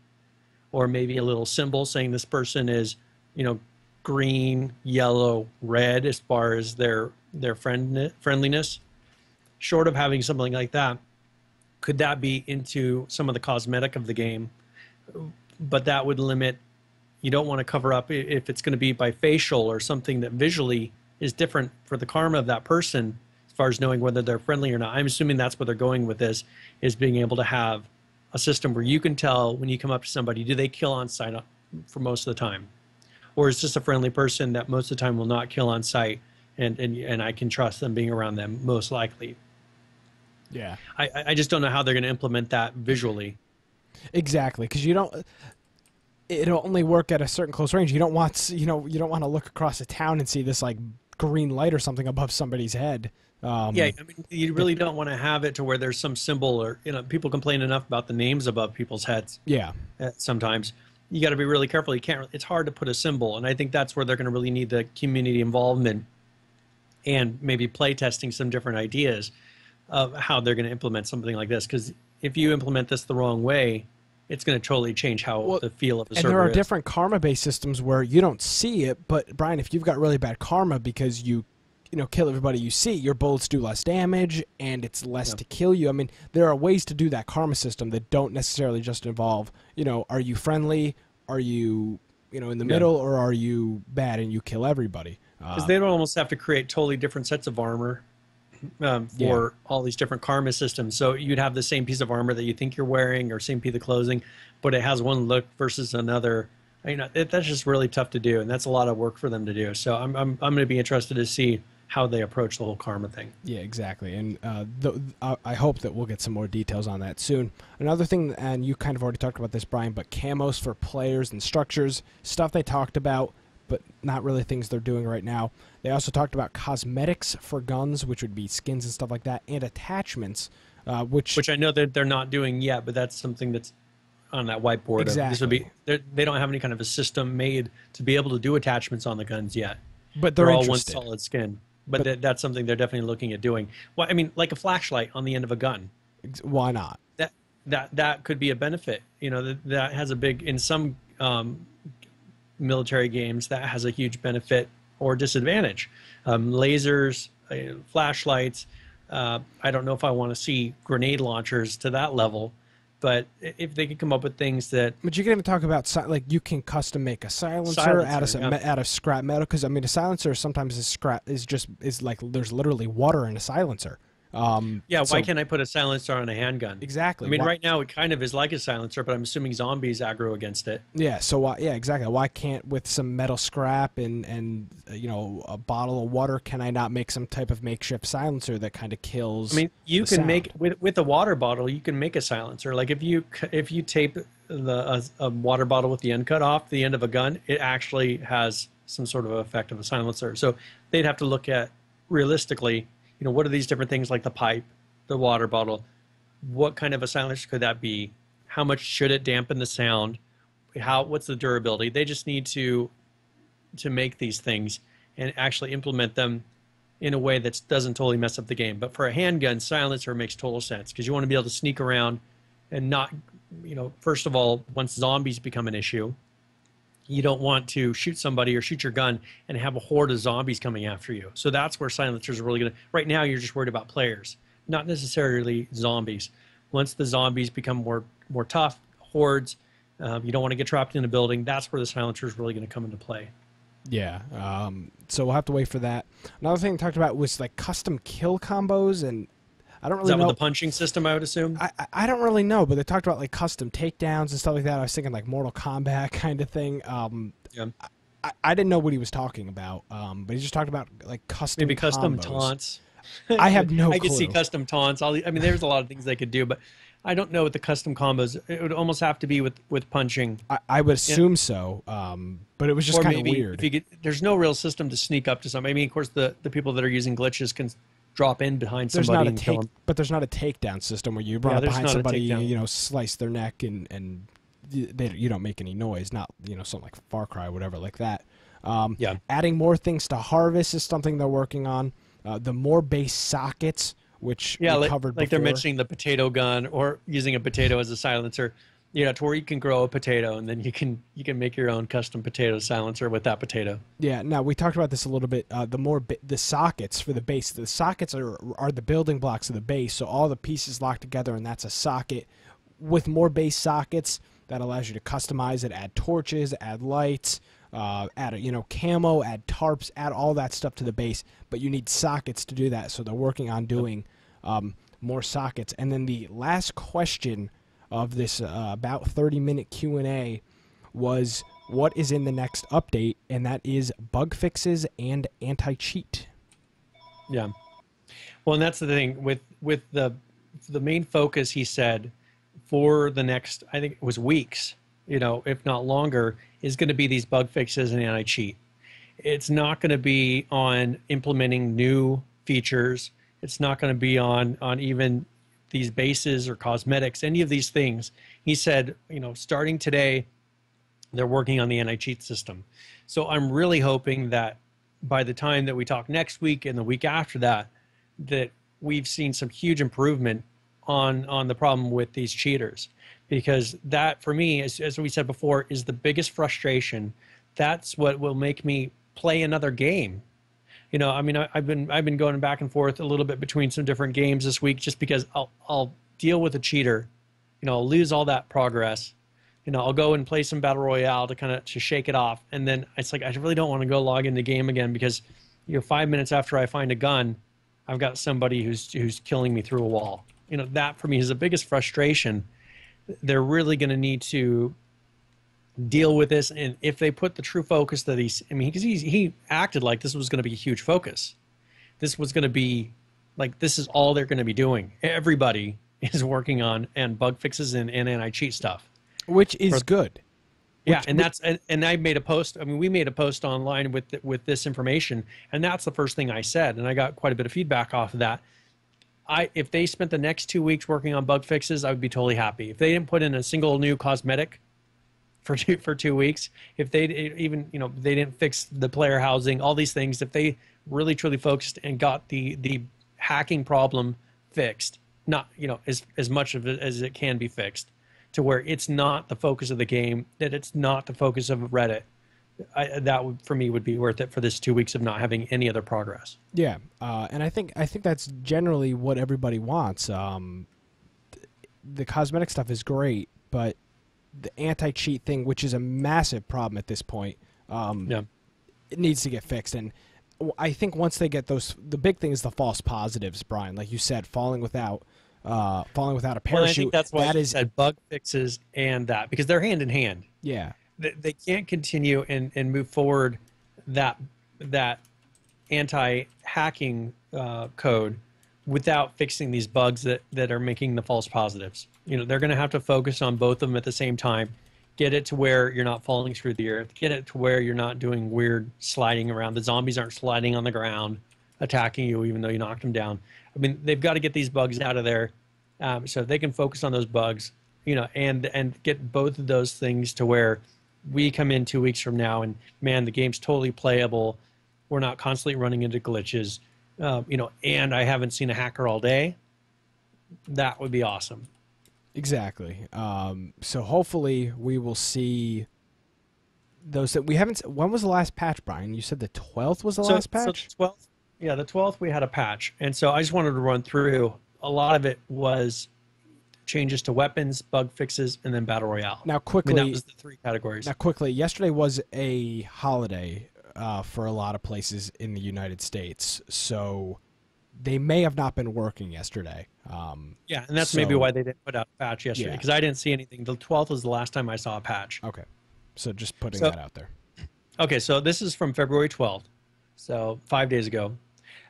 or maybe a little symbol saying this person is, green, yellow, red as far as their friendliness. Short of having something like that, could that be into some of the cosmetic of the game? But that would limit. You don't want to cover up if it's going to be by facial or something that visually is different for the karma of that person as far as knowing whether they're friendly or not. I'm assuming that's where they're going with this, is being able to have a system where you can tell when you come up to somebody, do they kill on sight for most of the time? Or is this a friendly person that most of the time will not kill on sight and I can trust them being around them most likely? Yeah. I just don't know how they're going to implement that visually. Exactly, because it'll only work at a certain close range. You don't want you don't want to look across a town and see this like green light or something above somebody's head. You really don't want to have it to where there's some symbol or people complain enough about the names above people's heads. Yeah. Sometimes you got to be really careful. You can't. It's hard to put a symbol, and I think that's where they're going to really need the community involvement and maybe play testing some different ideas of how they're going to implement something like this. Because if you implement this the wrong way, it's going to totally change how the feel of the server is. And there are different karma-based systems where you don't see it, but Brian, if you've got really bad karma because you kill everybody you see, your bullets do less damage and it's less to kill you. I mean, there are ways to do that karma system that don't necessarily just involve, are you friendly? Are you, in the middle, or are you bad and you kill everybody? Because they don't almost have to create totally different sets of armor for all these different karma systems. So you'd have the same piece of armor that you think you're wearing or same piece of clothing, but it has one look versus another. That's just really tough to do, and that's a lot of work for them to do. So I'm going to be interested to see how they approach the whole karma thing. Yeah, exactly. And I hope that we'll get some more details on that soon. Another thing, and you kind of already talked about this, Brian, but camos for players and structures, stuff they talked about, but not really things they're doing right now. They also talked about cosmetics for guns, which would be skins and stuff like that, and attachments, which I know that they're not doing yet, but that's something that's on that whiteboard. Exactly. This would be, they don't have any kind of a system made to be able to do attachments on the guns yet. But they're all interested. one solid skin. But that's something they're definitely looking at doing. Well, I mean, like a flashlight on the end of a gun. Why not? That could be a benefit. That has a big, in some military games, that has a huge benefit or disadvantage. Lasers, flashlights. I don't know if I want to see grenade launchers to that level, but if they could come up with things that... But you can even talk about, like, you can custom make a silencer out of scrap metal, because, I mean, a silencer sometimes is like there's literally water in a silencer. Why can't I put a silencer on a handgun? Exactly. I mean, right now it kind of is like a silencer, but I'm assuming zombies aggro against it. Yeah, so exactly. Why can't, with some metal scrap and a bottle of water, can I not make some type of makeshift silencer that kind of kills? I mean, you can sound? make with a water bottle, you can make a silencer. Like if you tape a water bottle with the end cut off the end of a gun, it actually has some sort of effect of a silencer. So they'd have to look at realistically, what are these different things like the pipe, the water bottle? What kind of a silencer could that be? How much should it dampen the sound? What's the durability? They just need to make these things and actually implement them in a way that doesn't totally mess up the game. But for a handgun, silencer makes total sense because you want to be able to sneak around and not, first of all, once zombies become an issue, you don't want to shoot somebody or shoot your gun and have a horde of zombies coming after you. So that's where silencers are really going to... Right now, you're just worried about players, not necessarily zombies. Once the zombies become more tough, hordes, you don't want to get trapped in a building, that's where the silencer is really going to come into play. Yeah. So we'll have to wait for that. Another thing we talked about was like custom kill combos, and I don't really know. Is that with the punching system, I would assume? I don't really know, but they talked about like custom takedowns and stuff like that. I was thinking like Mortal Kombat kind of thing. Yeah. I didn't know what he was talking about, but he just talked about like custom maybe custom combos. Taunts. I have no clue. I could see custom taunts. I mean, there's a lot of things they could do, but I don't know what the custom combos. It would almost have to be with punching. I would assume so, but it was just kind of weird. If there's no real system to sneak up to somebody. I mean, of course, the people that are using glitches can drop in behind somebody and kill them. But there's not a takedown system where you run up behind somebody, slice their neck and you don't make any noise. Not something like Far Cry or whatever like that. Adding more things to harvest is something they're working on. The more base sockets, which we covered before. Like they're mentioning the potato gun or using a potato as a silencer. To where you can grow a potato and then you can make your own custom potato silencer with that potato. Yeah. Now we talked about this a little bit. The sockets for the base. The sockets are the building blocks of the base. So all the pieces locked together, and that's a socket. With more base sockets, that allows you to customize it, add torches, add lights. Add camo, add tarps, add all that stuff to the base, but you need sockets to do that. So they're working on doing more sockets. And then the last question of this about 30-minute Q&A was, what is in the next update? And that is bug fixes and anti-cheat. Yeah. Well, and that's the thing with the main focus, he said, for the next, I think it was weeks, if not longer, is going to be these bug fixes and anti-cheat. It's not going to be on implementing new features. It's not going to be on even these bases or cosmetics, any of these things. He said, starting today, they're working on the anti-cheat system. So I'm really hoping that by the time that we talk next week and the week after that, that we've seen some huge improvement on the problem with these cheaters. Because that, for me, as we said before, is the biggest frustration. That's what will make me play another game. I've been going back and forth a little bit between some different games this week, just because I'll deal with a cheater. I'll lose all that progress. I'll go and play some Battle Royale to shake it off, and then it's like I really don't want to go log in the game again because 5 minutes after I find a gun, I've got somebody who's killing me through a wall. That for me is the biggest frustration. They're really going to need to deal with this, and if they put the true focus that because he acted like this was going to be a huge focus. This was going to be like, this is all they're going to be doing. Everybody is working on and bug fixes and anti-cheat stuff, which is good. Yeah, and I made a post. We made a post online with this information, and that's the first thing I said, and I got quite a bit of feedback off of that. If they spent the next 2 weeks working on bug fixes, I would be totally happy. If they didn't put in a single new cosmetic for 2 weeks, if they even they didn't fix the player housing, all these things, if they really truly focused and got the hacking problem fixed, not as much of it as it can be fixed, to where it's not the focus of the game, that it's not the focus of Reddit. That would, for me, would be worth it for this 2 weeks of not having any other progress. Yeah, and I think that's generally what everybody wants. The cosmetic stuff is great, but the anti-cheat thing, which is a massive problem at this point, it needs to get fixed. And I think once they get those, the big thing is the false positives, Brian. Like you said, falling without a parachute. Well, I think that's why you said bug fixes and that, because they're hand in hand. Yeah. They can't continue and move forward that anti-hacking code without fixing these bugs that are making the false positives. They're going to have to focus on both of them at the same time. Get it to where you're not falling through the earth. Get it to where you're not doing weird sliding around. The zombies aren't sliding on the ground, attacking you even though you knocked them down. They've got to get these bugs out of there so they can focus on those bugs, and get both of those things to where we come in 2 weeks from now and, man, the game's totally playable. We're not constantly running into glitches, and I haven't seen a hacker all day. That would be awesome. Exactly. So hopefully we will see those that we haven't. When was the last patch, Brian? You said the 12th was the last patch? So the 12th, the 12th we had a patch. And so I just wanted to run through. A lot of it was changes to weapons, bug fixes, and then Battle Royale. Now, quickly, that was the 3 categories. Now, quickly, yesterday was a holiday. for a lot of places in the United States, so they may have not been working yesterday. Yeah, and that's maybe why they didn't put out a patch yesterday, because I didn't see anything. The 12th was the last time I saw a patch. Okay, so just putting that out there. Okay, so this is from February 12th, so 5 days ago.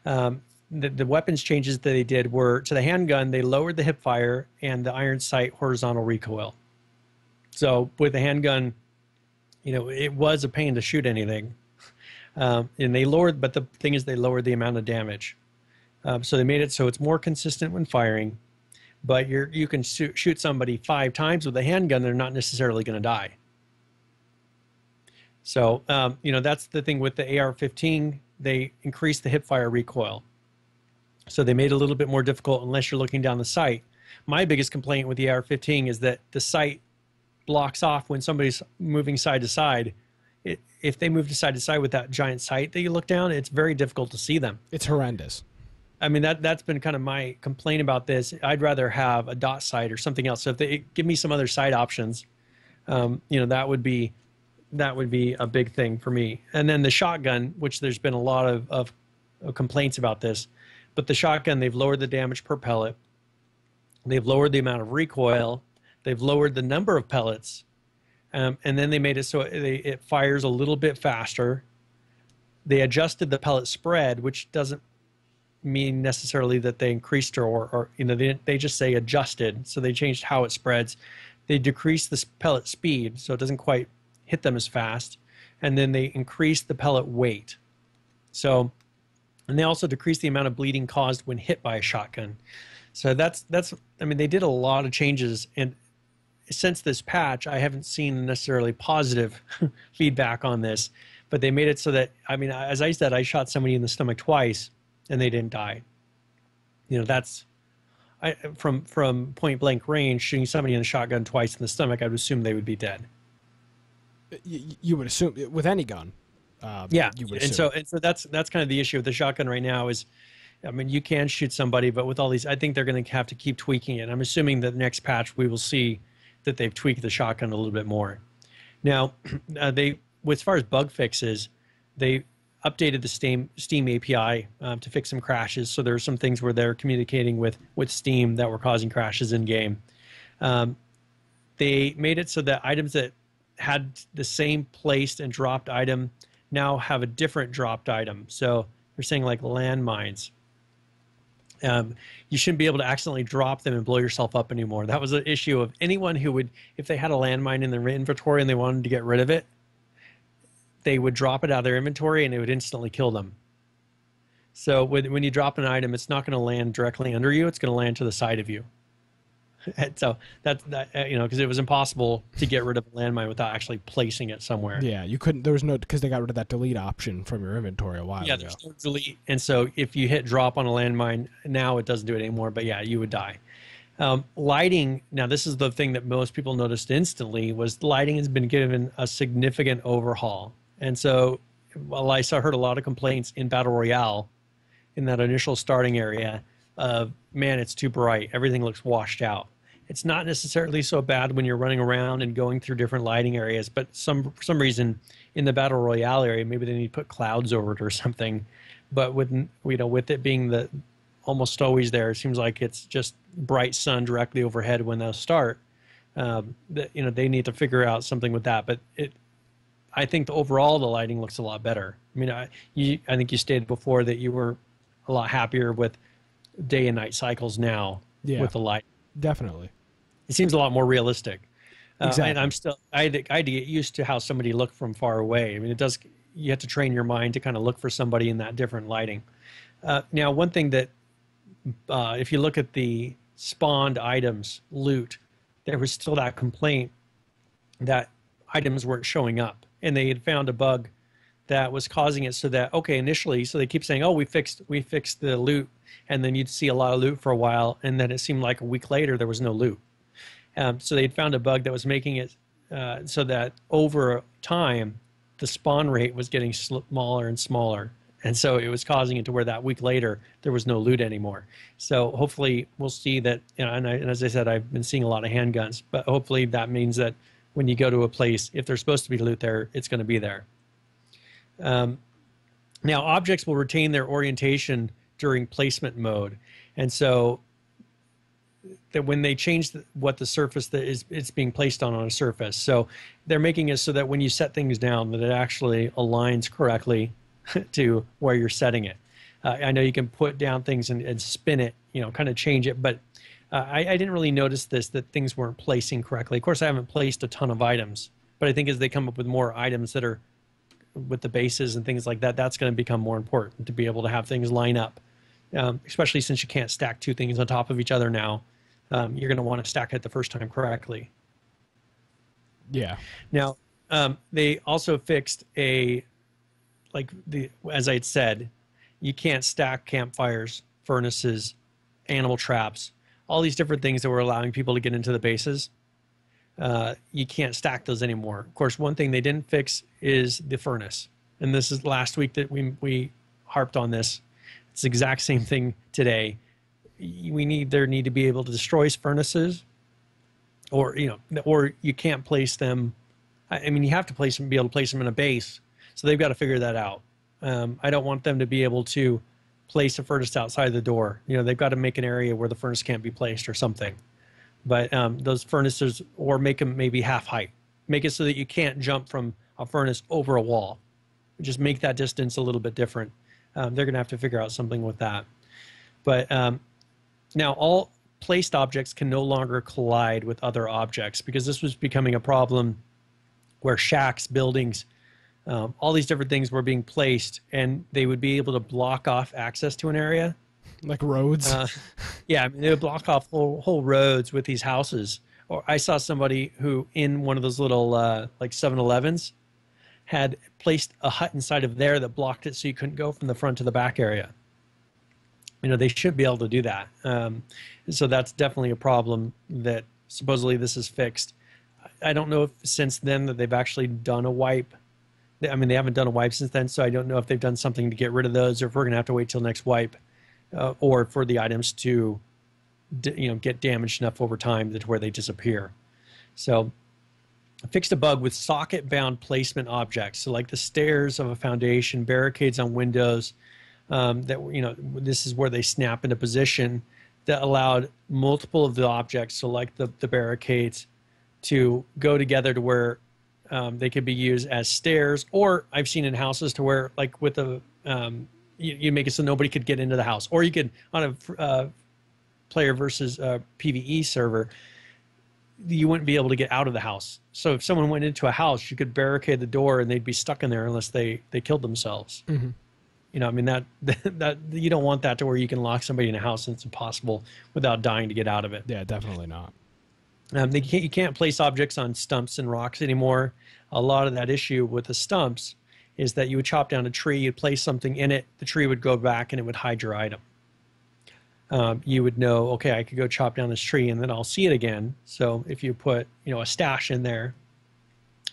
The weapons changes that they did were, to the handgun, they lowered the hip fire and the iron sight horizontal recoil. So with the handgun, it was a pain to shoot anything. And they lowered, but the thing is they lowered the amount of damage. So they made it so it's more consistent when firing, but you can shoot somebody 5 times with a handgun, they're not necessarily going to die. So, that's the thing with the AR-15, they increased the hip fire recoil. So they made it a little bit more difficult unless you're looking down the sight. My biggest complaint with the AR-15 is that the sight blocks off when somebody's moving side to side. If they move to side with that giant sight that you look down, it's very difficult to see them. It's horrendous. I mean, that's been kind of my complaint about this. I'd rather have a dot sight or something else. So if they give me some other sight options, that would be a big thing for me. And then the shotgun, which there's been a lot of complaints about this, but the shotgun, they've lowered the damage per pellet. They've lowered the amount of recoil. They've lowered the number of pellets. And then they made it so it fires a little bit faster. They adjusted the pellet spread, which doesn't mean necessarily that they increased or they just say adjusted. So they changed how it spreads. They decreased the pellet speed, so it doesn't quite hit them as fast. And then they increased the pellet weight. And they also decreased the amount of bleeding caused when hit by a shotgun. So they did a lot of changes. And since this patch, I haven't seen necessarily positive feedback on this, but they made it so that, as I said, I shot somebody in the stomach twice and they didn't die. From point blank range, shooting somebody in a shotgun twice in the stomach, I would assume they would be dead. You would assume with any gun. Yeah, you would and so that's kind of the issue with the shotgun right now is, you can shoot somebody, but with all these, I think they're going to have to keep tweaking it. I'm assuming that the next patch we will see that they've tweaked the shotgun a little bit more. Now, as far as bug fixes, they updated the Steam API to fix some crashes. So there are some things where they're communicating with Steam that were causing crashes in game. They made it so that items that had the same placed and dropped item now have a different dropped item. So they're saying like landmines. You shouldn't be able to accidentally drop them and blow yourself up anymore. That was an issue of anyone who would, if they had a landmine in their inventory and they wanted to get rid of it, they would drop it out of their inventory and it would instantly kill them. So when you drop an item, it's not going to land directly under you. It's going to land to the side of you. And so that because it was impossible to get rid of a landmine without actually placing it somewhere. Yeah, you couldn't. There was no, because they got rid of that delete option from your inventory a while ago. Yeah, there's no delete, and so if you hit drop on a landmine, now it doesn't do it anymore. But yeah, you would die. Lighting. Now, this is the thing that most people noticed instantly was lighting has been given a significant overhaul, and so while I heard a lot of complaints in Battle Royale, in that initial starting area, of man, it's too bright. Everything looks washed out. It's not necessarily so bad when you're running around and going through different lighting areas, but for some reason in the Battle Royale area, maybe they need to put clouds over it or something. But with it being almost always there, it seems like it's just bright sun directly overhead when they'll start. They need to figure out something with that. But I think overall the lighting looks a lot better. I think you stated before that you were a lot happier with day and night cycles now with the light. Definitely. It seems a lot more realistic. Exactly. And I had to get used to how somebody looked from far away. You have to train your mind to kind of look for somebody in that different lighting. Now, one thing that, if you look at the spawned items, loot, there was still that complaint that items weren't showing up. And they had found a bug that was causing it so that, initially, so they keep saying, we fixed the loot. And then you'd see a lot of loot for a while. And then it seemed like a week later, there was no loot. So they'd found a bug that was making it so that over time, the spawn rate was getting smaller and smaller. And so it was causing it to where that week later, there was no loot anymore. So hopefully we'll see that, and as I said, I've been seeing a lot of handguns, but hopefully that means that when you go to a place, if there's supposed to be loot there, it's going to be there. Now, objects will retain their orientation during placement mode. And so that when they change what the surface that is it's being placed on a surface. So they're making it so that when you set things down, that it actually aligns correctly to where you're setting it. I know you can put down things and spin it, kind of change it, but I didn't really notice that things weren't placing correctly. Of course, I haven't placed a ton of items, but I think as they come up with more items that are with the bases and things like that, that's going to become more important to be able to have things line up, especially since you can't stack two things on top of each other now. You're going to want to stack it the first time correctly. Yeah. Now, they also fixed as I had said, you can't stack campfires, furnaces, animal traps, all these different things that were allowing people to get into the bases. You can't stack those anymore. Of course, one thing they didn't fix is the furnace. And this is last week that we harped on this. It's the exact same thing today. There need to be able to destroy furnaces, or you can't place them. I mean, you have to be able to place them in a base. So they've got to figure that out. I don't want them to be able to place a furnace outside the door. They've got to make an area where the furnace can't be placed or something. But those furnaces, or make them maybe half height. Make it so that you can't jump from a furnace over a wall. Just make that distance a little bit different. They're going to have to figure out something with that. But now all placed objects can no longer collide with other objects, because this was becoming a problem where shacks, buildings, all these different things were being placed, and they would be able to block off access to an area. Like roads? Yeah, they would block off whole roads with these houses. Or I saw somebody who, in one of those little like 7-Elevens, had placed a hut inside of there that blocked it so you couldn't go from the front to the back area. They should be able to do that. So that's definitely a problem that supposedly this is fixed. I don't know if since then that they've actually done a wipe. I mean, they haven't done a wipe since then, so I don't know if they've done something to get rid of those, or if we're going to have to wait till next wipe, or for the items to, get damaged enough over time to where they disappear. So I fixed a bug with socket-bound placement objects, so like the stairs of a foundation, barricades on windows, this is where they snap into position, that allowed multiple of the objects, so like the barricades, to go together to where they could be used as stairs, or I've seen in houses to where, like with you make it so nobody could get into the house, or you could, on a player versus PvE server, you wouldn't be able to get out of the house. So if someone went into a house, you could barricade the door and they'd be stuck in there unless they killed themselves. Mm-hmm. I mean, that you don't want that to where you can lock somebody in a house and it's impossible without dying to get out of it. Yeah, definitely not. You can't place objects on stumps and rocks anymore. A lot of that issue with the stumps is that you would chop down a tree, you'd place something in it, the tree would go back and it would hide your item. You would know, okay, I could go chop down this tree and then I'll see it again. So if you put, a stash in there,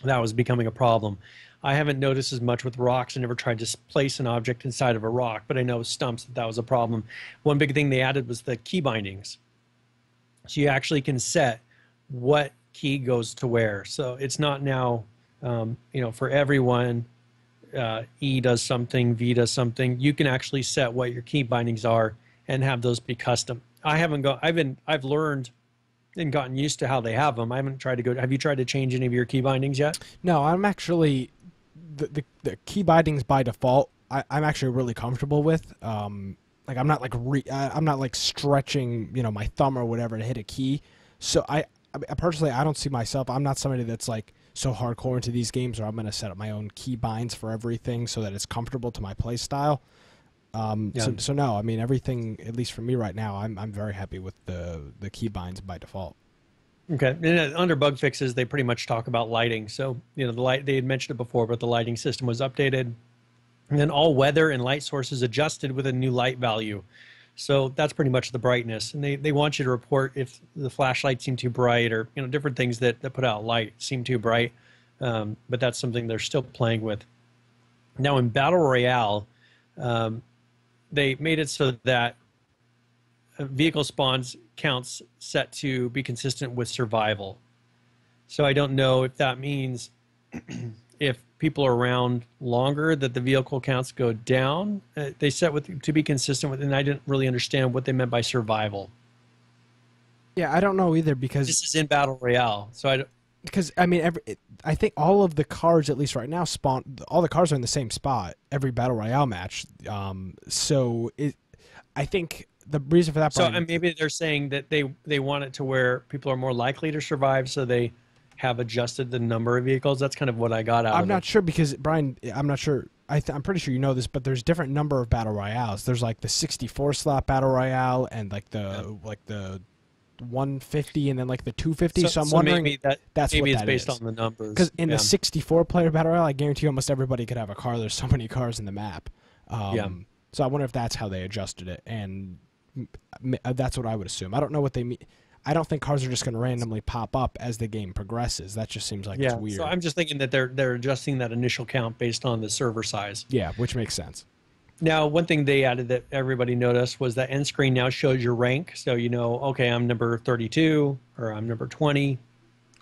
that was becoming a problem. I haven't noticed as much with rocks. I never tried to place an object inside of a rock, but I know with stumps that was a problem. One big thing they added was the key bindings. So you actually can set what key goes to where. So it's not now, for everyone, E does something, V does something. You can actually set what your key bindings are and have those be custom. I've learned and gotten used to how they have them. I haven't tried to go. Have you tried to change any of your key bindings yet? No, I'm actually the key bindings by default. I'm actually really comfortable with. Like I'm not like stretching my thumb or whatever to hit a key. So I personally I don't see myself. I'm not somebody that's like so hardcore into these games where I'm going to set up my own key binds for everything so that it's comfortable to my play style. So no, I mean everything, at least for me right now, I'm very happy with the key binds by default. Okay, and under bug fixes, they pretty much talk about lighting. So the light, they had mentioned it before, but the lighting system was updated, and then all weather and light sources adjusted with a new light value. So that's pretty much the brightness, and they want you to report if the flashlight seemed too bright, or different things that put out light seem too bright. But that's something they're still playing with. Now in Battle Royale, they made it so that vehicle spawns counts set to be consistent with survival. So I don't know if that means if people are around longer, that the vehicle counts go down. They set to be consistent with, and I didn't really understand what they meant by survival. Yeah, I don't know either, because this is in Battle Royale, so I don't. Because I mean, I think all of the cars, at least right now, spawn. All the cars are in the same spot every Battle Royale match. I think the reason for that. So maybe they're saying that they want it to where people are more likely to survive, so they have adjusted the number of vehicles. That's kind of what I got out of it. I'm not sure, because Brian, I'm not sure. I'm pretty sure you know this, but there's different number of Battle Royales. There's like the 64 slot Battle Royale, and like the 150, and then like the 250. So I'm wondering maybe that's maybe what it's that based is. on the numbers. Because in the 64 player Battle Royale, I guarantee almost everybody could have a car. There's so many cars in the map. So I wonder if that's how they adjusted it, and that's what I would assume. I don't know what they mean. I don't think cars are just going to randomly pop up as the game progresses. That just seems like it's weird. So I'm just thinking that they're adjusting that initial count based on the server size. Yeah, which makes sense. Now, one thing they added that everybody noticed was that end screen now shows your rank. So you know, okay, I'm number 32 or I'm number 20.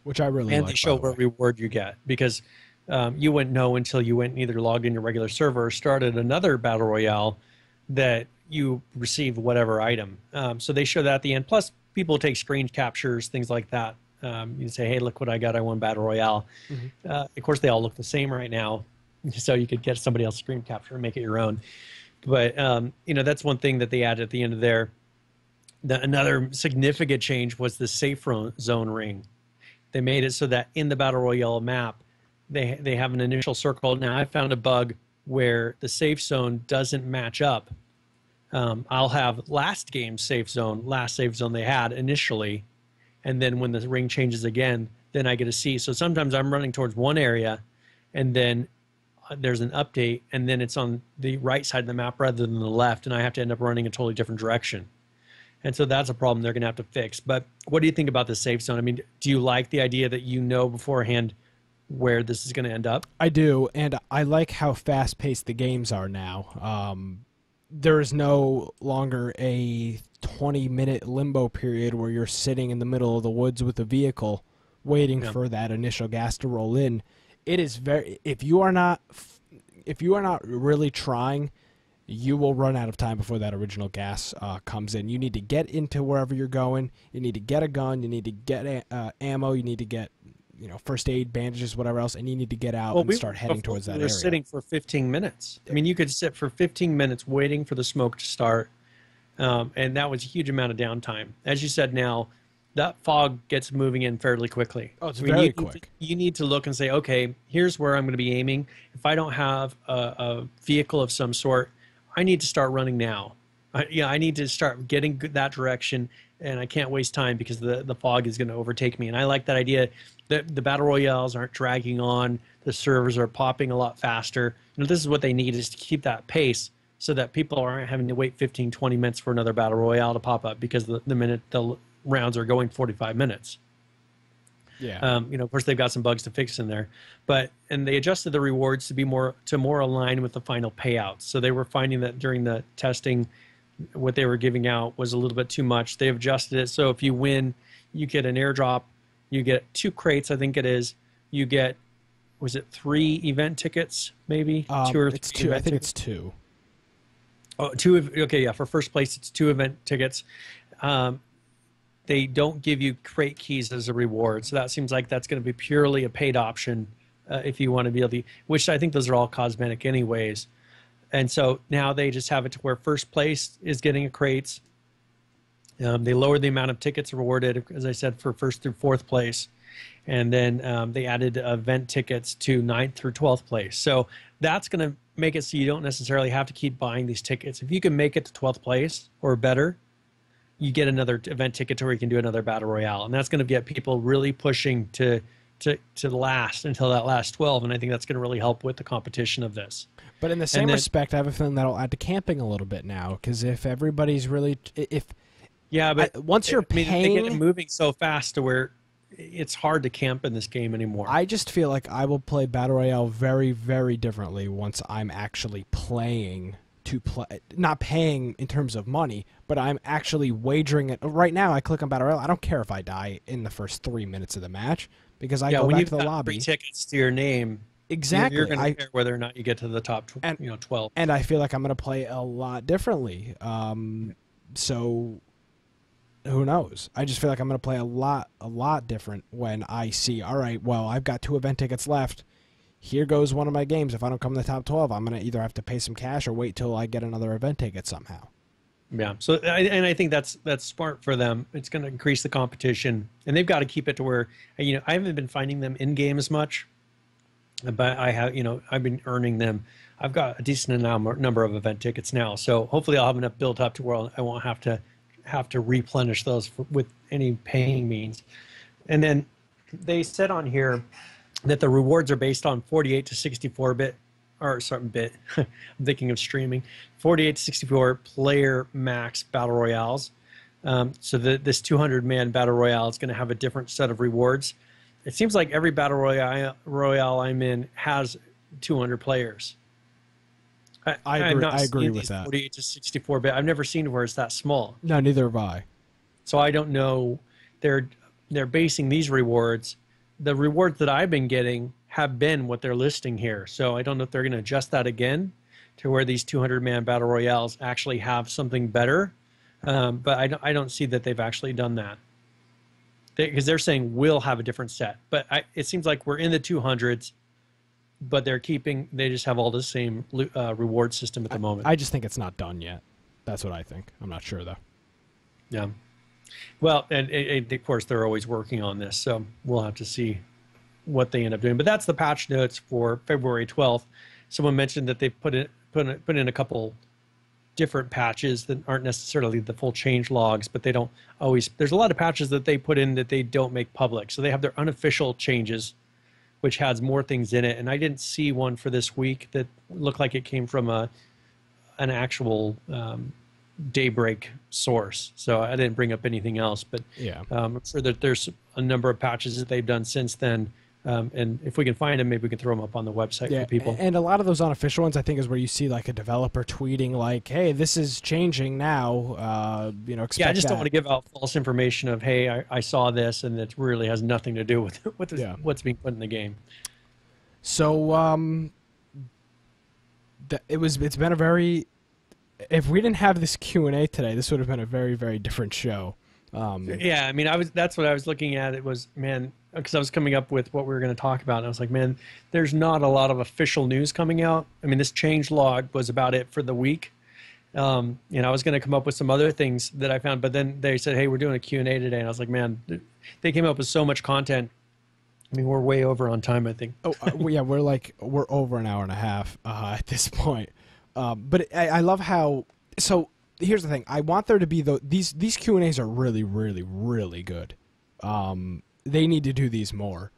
Which I really like. And they show what reward you get, because you wouldn't know until you went and either logged in your regular server or started another Battle Royale that you receive whatever item. So they show that at the end. Plus, people take screen captures, things like that. You say, hey, look what I got. I won Battle Royale. Mm-hmm. Of course, they all look the same right now. So you could get somebody else's screen capture and make it your own. But, that's one thing that they added at the end of there. Another significant change was the safe zone ring. They made it so that in the Battle Royale map, they have an initial circle. Now, I found a bug where the safe zone doesn't match up. I'll have last safe zone they had initially, and then when the ring changes again, then I get a C. So sometimes I'm running towards one area, and then there's an update, and then it's on the right side of the map rather than the left, and I have to end up running a totally different direction. And so that's a problem they're going to have to fix. But what do you think about the safe zone? I mean, do you like the idea that you know beforehand where this is going to end up? I do, and I like how fast-paced the games are now. There is no longer a 20-minute limbo period where you're sitting in the middle of the woods with a vehicle waiting for that initial gas to roll in. It is if you are not really trying, you will run out of time before that original gas comes in. You need to get into wherever you're going. You need to get a gun. You need to get ammo. You need to get first aid, bandages, whatever else, and you need to get out and start heading towards that area. We're sitting for 15 minutes. I mean, you could sit for 15 minutes waiting for the smoke to start, and that was a huge amount of downtime. As you said, now that fog gets moving in fairly quickly. Oh, it's very quick. You need to look and say, okay, here's where I'm going to be aiming. If I don't have a vehicle of some sort, I need to start running now. I need to start getting that direction, and I can't waste time because the fog is going to overtake me. And I like that idea. The Battle Royales aren't dragging on. The servers are popping a lot faster. This is what they need, is to keep that pace so that people aren't having to wait 15, 20 minutes for another Battle Royale to pop up, because the minute the rounds are going 45 minutes. Yeah. Of course, they've got some bugs to fix in there, and they adjusted the rewards to be more align with the final payouts. So they were finding that during the testing, what they were giving out was a little bit too much. They've adjusted it. So if you win, you get an airdrop, you get 2 crates, I think it is. You get, was it 3 event tickets, maybe? 2 or 3 it's 2. I think it's 2. Oh, 2. Okay, yeah. For first place, it's 2 event tickets. They don't give you crate keys as a reward, so that seems like that's going to be purely a paid option if you want to be able to. Which I think those are all cosmetic, anyways. And so now they just have it to where first place is getting a crates. They lowered the amount of tickets rewarded, as I said, for first through 4th place. And then they added event tickets to 9th through 12th place. So that's going to make it so you don't necessarily have to keep buying these tickets. If you can make it to 12th place or better, you get another event ticket to where you can do another Battle Royale. And that's going to get people really pushing to last until that last 12. And I think that's going to really help with the competition of this. But in the same respect, I have a feeling that'll add to camping a little bit now, because if everybody's really once you're paying, they get moving so fast to where it's hard to camp in this game anymore. I just feel like I will play Battle Royale very, very differently once I'm actually playing to play, not paying in terms of money, but I'm actually wagering it. Right now, I click on Battle Royale. I don't care if I die in the first 3 minutes of the match, because I go back to the lobby. Free tickets to your name. Exactly. You're going to care whether or not you get to the top 12. And I feel like I'm going to play a lot differently. So who knows? I just feel like I'm going to play a lot different when I see, all right, well, I've got 2 event tickets left. Here goes one of my games. If I don't come in the top 12, I'm going to either have to pay some cash or wait till I get another event ticket somehow. Yeah. So, I think that's smart for them. It's going to increase the competition, and they've got to keep it to where, I haven't been finding them in game as much, but I have, I've been earning them. I've got a decent number of event tickets now, so hopefully I'll have enough built up to where I won't have to replenish those with any paying means. And then they said on here that the rewards are based on 48 to 64 bit, or something bit. I'm thinking of streaming. 48 to 64 player max battle royales. So this 200-man battle royale is going to have a different set of rewards. It seems like every battle royale I'm in has 200 players. I agree with that. 48 to 64 bit. I've never seen where it's that small. No, neither have I. So I don't know. They're basing these rewards. The rewards that I've been getting have been what they're listing here. So I don't know if they're going to adjust that again to where these 200-man battle royales actually have something better. But I don't see that they've actually done that. Because they're saying we'll have a different set. But it seems like we're in the 200s, but they just have all the same reward system at the moment. I just think it's not done yet. That's what I think. I'm not sure, though. Yeah. Well, and of course, they're always working on this, so we'll have to see what they end up doing. But that's the patch notes for February 12th. Someone mentioned that they've put in a couple different patches that aren't necessarily the full change logs, but they don't always. There's a lot of patches that they put in that they don't make public. So they have their unofficial changes, which has more things in it. And I didn't see one for this week that looked like it came from an actual Daybreak source. So I didn't bring up anything else, but yeah, I'm sure that there's a number of patches that they've done since then. And if we can find them, maybe we can throw them up on the website for people. And a lot of those unofficial ones, I think, is where you see like a developer tweeting like, "Hey, this is changing now." Expect I just don't want to give out false information of, "Hey, I saw this," and it really has nothing to do with what's being put in the game. So, it's been a very. If we didn't have this Q&A today, this would have been a very, very different show. Yeah, I mean, that's what I was looking at. It was, man, because I was coming up with what we were going to talk about, and I was like, man, there's not a lot of official news coming out. I mean, this change log was about it for the week. I was going to come up with some other things that I found, but then they said, hey, we're doing a Q&A today, and I was like, man, they came up with so much content. I mean, we're way over on time, I think. Yeah, we're over an hour and a half at this point. But I love how. So here's the thing: I want there to be these Q&As are really, really, really good. They need to do these more.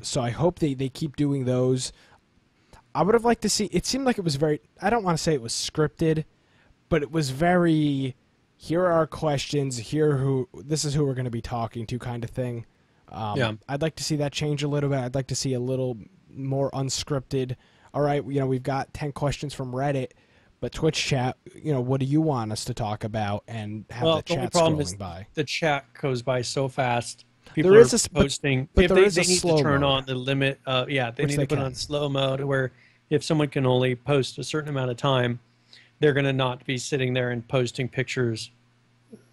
So I hope they keep doing those. I would have liked to see. It seemed like it was very. I don't want to say it was scripted, but it was very. Here are our questions. This is who we're going to be talking to, kind of thing. I'd like to see that change a little bit. I'd like to see a little more unscripted. All right, we've got 10 questions from Reddit, but Twitch chat, what do you want us to talk about? And have the chat scrolling by. The chat goes by so fast. People are posting. But they need to turn on the limit. They need to put on slow mode, where if someone can only post a certain amount of time, they're going to not be sitting there and posting pictures,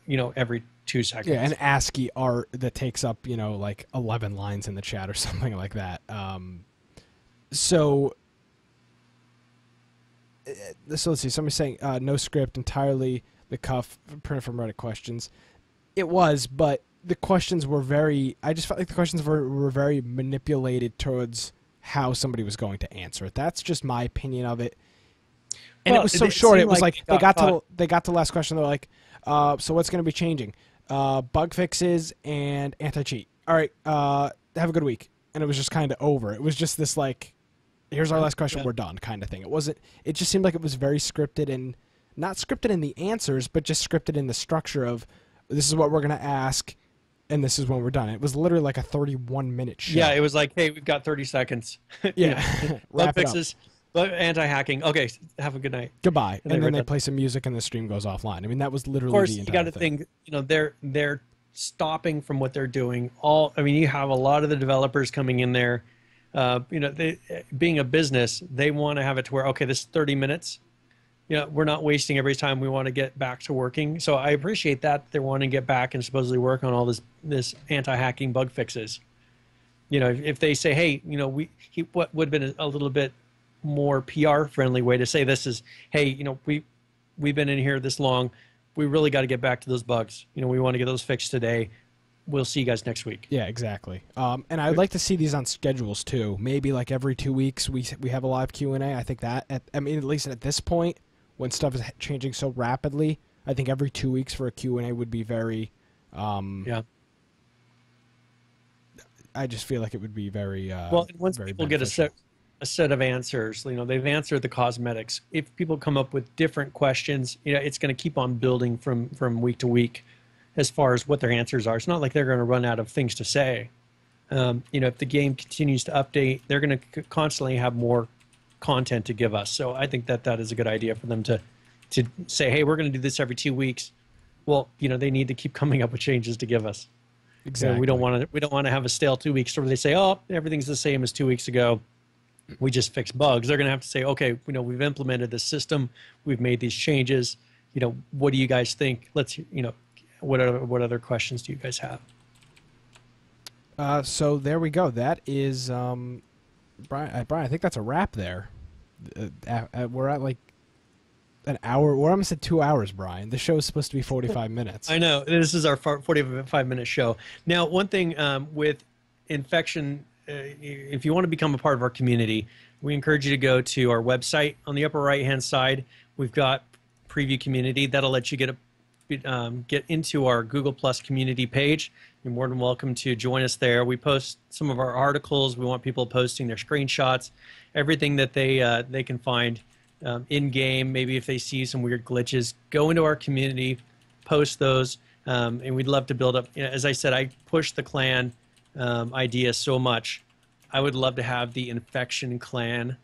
every 2 seconds. Yeah, and ASCII art that takes up, like 11 lines in the chat or something like that. So let's see. Somebody's saying no script, entirely the cuff, printed from Reddit questions. It was, but the questions were I just felt like the questions were very manipulated towards how somebody was going to answer it. That's just my opinion of it. And it was so short. It was like they got to the last question. They're like, so what's going to be changing? Bug fixes and anti-cheat. All right, have a good week. And it was just kind of over. It was just this like, here's our last question, we're done kind of thing. It just seemed like it was very scripted, and not scripted in the answers, but just scripted in the structure of, this is what we're going to ask, and this is when we're done. It was literally like a 31-minute show. Yeah, it was like, hey, we've got 30 seconds. Yeah. Bug fixes, anti-hacking. Okay, have a good night. Goodbye. And then they play some music and the stream goes offline. I mean, that was literally the entire thing. Of course, you got to think, they're stopping from what they're doing. You have a lot of the developers coming in there. Being a business, they want to have it to where, okay, this is 30 minutes. We're not wasting every time. We want to get back to working. So I appreciate that they're wanting to get back and supposedly work on all this anti-hacking bug fixes. If they say, hey, what would have been a little bit more PR friendly way to say this is, hey, we've been in here this long. We really got to get back to those bugs. We want to get those fixed today. We'll see you guys next week. Yeah, exactly. And I'd like to see these on schedules too. Maybe like every 2 weeks we have a live Q&A. I think that, at least at this point, when stuff is changing so rapidly, I think every 2 weeks for a Q&A would be very... I just feel like it would be very well, once people beneficial. Get a set of answers, they've answered the cosmetics. If people come up with different questions, it's going to keep on building from week to week as far as what their answers are. It's not like they're going to run out of things to say. If the game continues to update, they're going to constantly have more content to give us. So I think that is a good idea for them to say, hey, we're going to do this every 2 weeks. Well, they need to keep coming up with changes to give us. Exactly. We don't want to have a stale 2 weeks where they say, oh, everything's the same as 2 weeks ago. We just fixed bugs. They're going to have to say, okay, we've implemented this system. We've made these changes. What do you guys think? Let's, what other questions do you guys have? So there we go. That is, Brian, I think that's a wrap there. We're at like an hour. We're almost at 2 hours, Brian. The show is supposed to be 45 minutes. I know. This is our 45-minute show. Now, one thing with Infection, if you want to become a part of our community, we encourage you to go to our website. On the upper right-hand side, we've got Preview Community. That'll let you get into our Google Plus community page. You're more than welcome to join us there. We post some of our articles. We want people posting their screenshots, everything that they can find in-game. Maybe if they see some weird glitches, go into our community, post those, and we'd love to build up. As I said, I push the clan idea so much. I would love to have the Infection clan.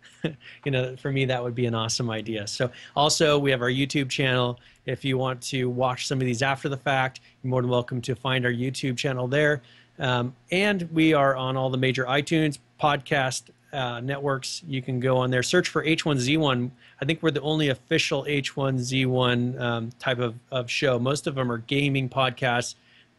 For me, that would be an awesome idea. So also, we have our YouTube channel. If you want to watch some of these after the fact, you're more than welcome to find our YouTube channel there. And we are on all the major iTunes podcast networks. You can go on there, search for H1Z1. I think we're the only official H1Z1 type of show. Most of them are gaming podcasts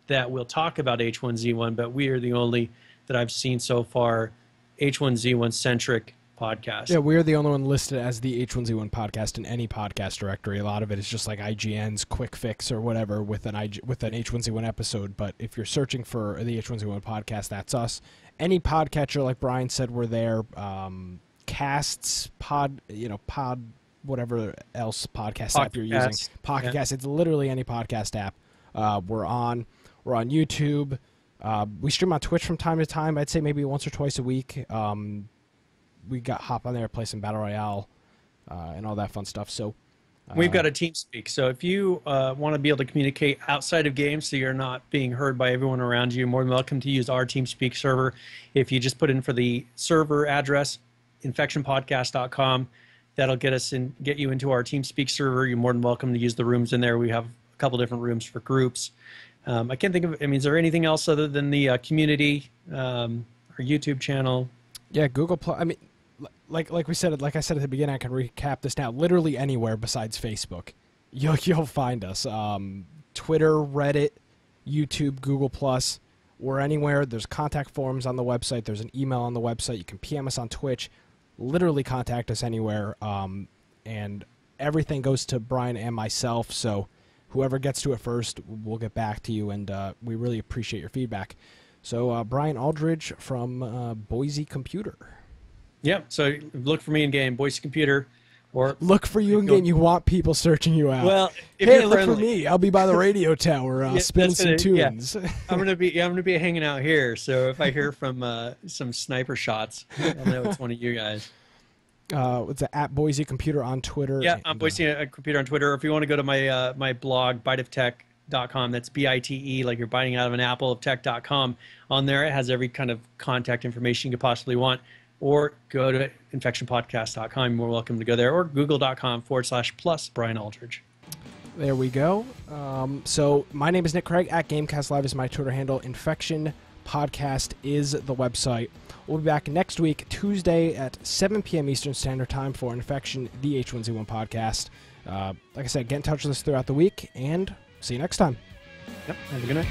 that will talk about H1Z1, but we are the only that I've seen so far H1Z1 centric podcast. Yeah, we're the only one listed as the H1Z1 podcast in any podcast directory. A lot of it is just like IGN's quick fix or whatever with an H1Z1 episode. But if you're searching for the H1Z1 podcast, that's us. Any podcatcher, like Brian said, we're there. Casts, pod, whatever else podcast app you're using. Pocket Cast. It's literally any podcast app. We're on YouTube. We stream on Twitch from time to time. I'd say maybe once or twice a week. We hop on there, play some Battle Royale, and all that fun stuff. So we've got a TeamSpeak. So if you want to be able to communicate outside of games so you're not being heard by everyone around you, you're more than welcome to use our TeamSpeak server. If you just put in for the server address, infectionpodcast.com, that'll get you into our TeamSpeak server. You're more than welcome to use the rooms in there. We have a couple different rooms for groups. I can't think of. Is there anything else other than the community, our YouTube channel? Yeah, Google Plus. Like I said at the beginning, I can recap this now. Literally anywhere besides Facebook, you'll find us. Twitter, Reddit, YouTube, Google Plus. We're anywhere. There's contact forms on the website. There's an email on the website. You can PM us on Twitch. Literally contact us anywhere. And everything goes to Brian and myself. So whoever gets to it first, we'll get back to you, and we really appreciate your feedback. So Brian Aldridge from Boise Computer. Yep. So look for me in game, Boise Computer, or look for you in game. You want people searching you out. Well, hey, look for me. I'll be by the radio tower spinning some tunes. Yeah. I'm gonna be hanging out here. So if I hear from some sniper shots, I'll know it's one of you guys. What's it, at Boise Computer on Twitter? Yeah, I'm Boise Computer on Twitter. Or if you want to go to my blog, biteoftech.com, that's BITE, like you're biting out of an apple of tech.com. On there, it has every kind of contact information you could possibly want. Or go to infectionpodcast.com. You're more welcome to go there. Or google.com/+ Brian Aldridge. There we go. So my name is Nick Craig. At Gamecast Live is my Twitter handle. Infection Podcast is the website. We'll be back next week, Tuesday at 7 p.m. Eastern Standard Time for Infection, the H1Z1 Podcast. Like I said, get in touch with us throughout the week, and see you next time. Yep, have a good night.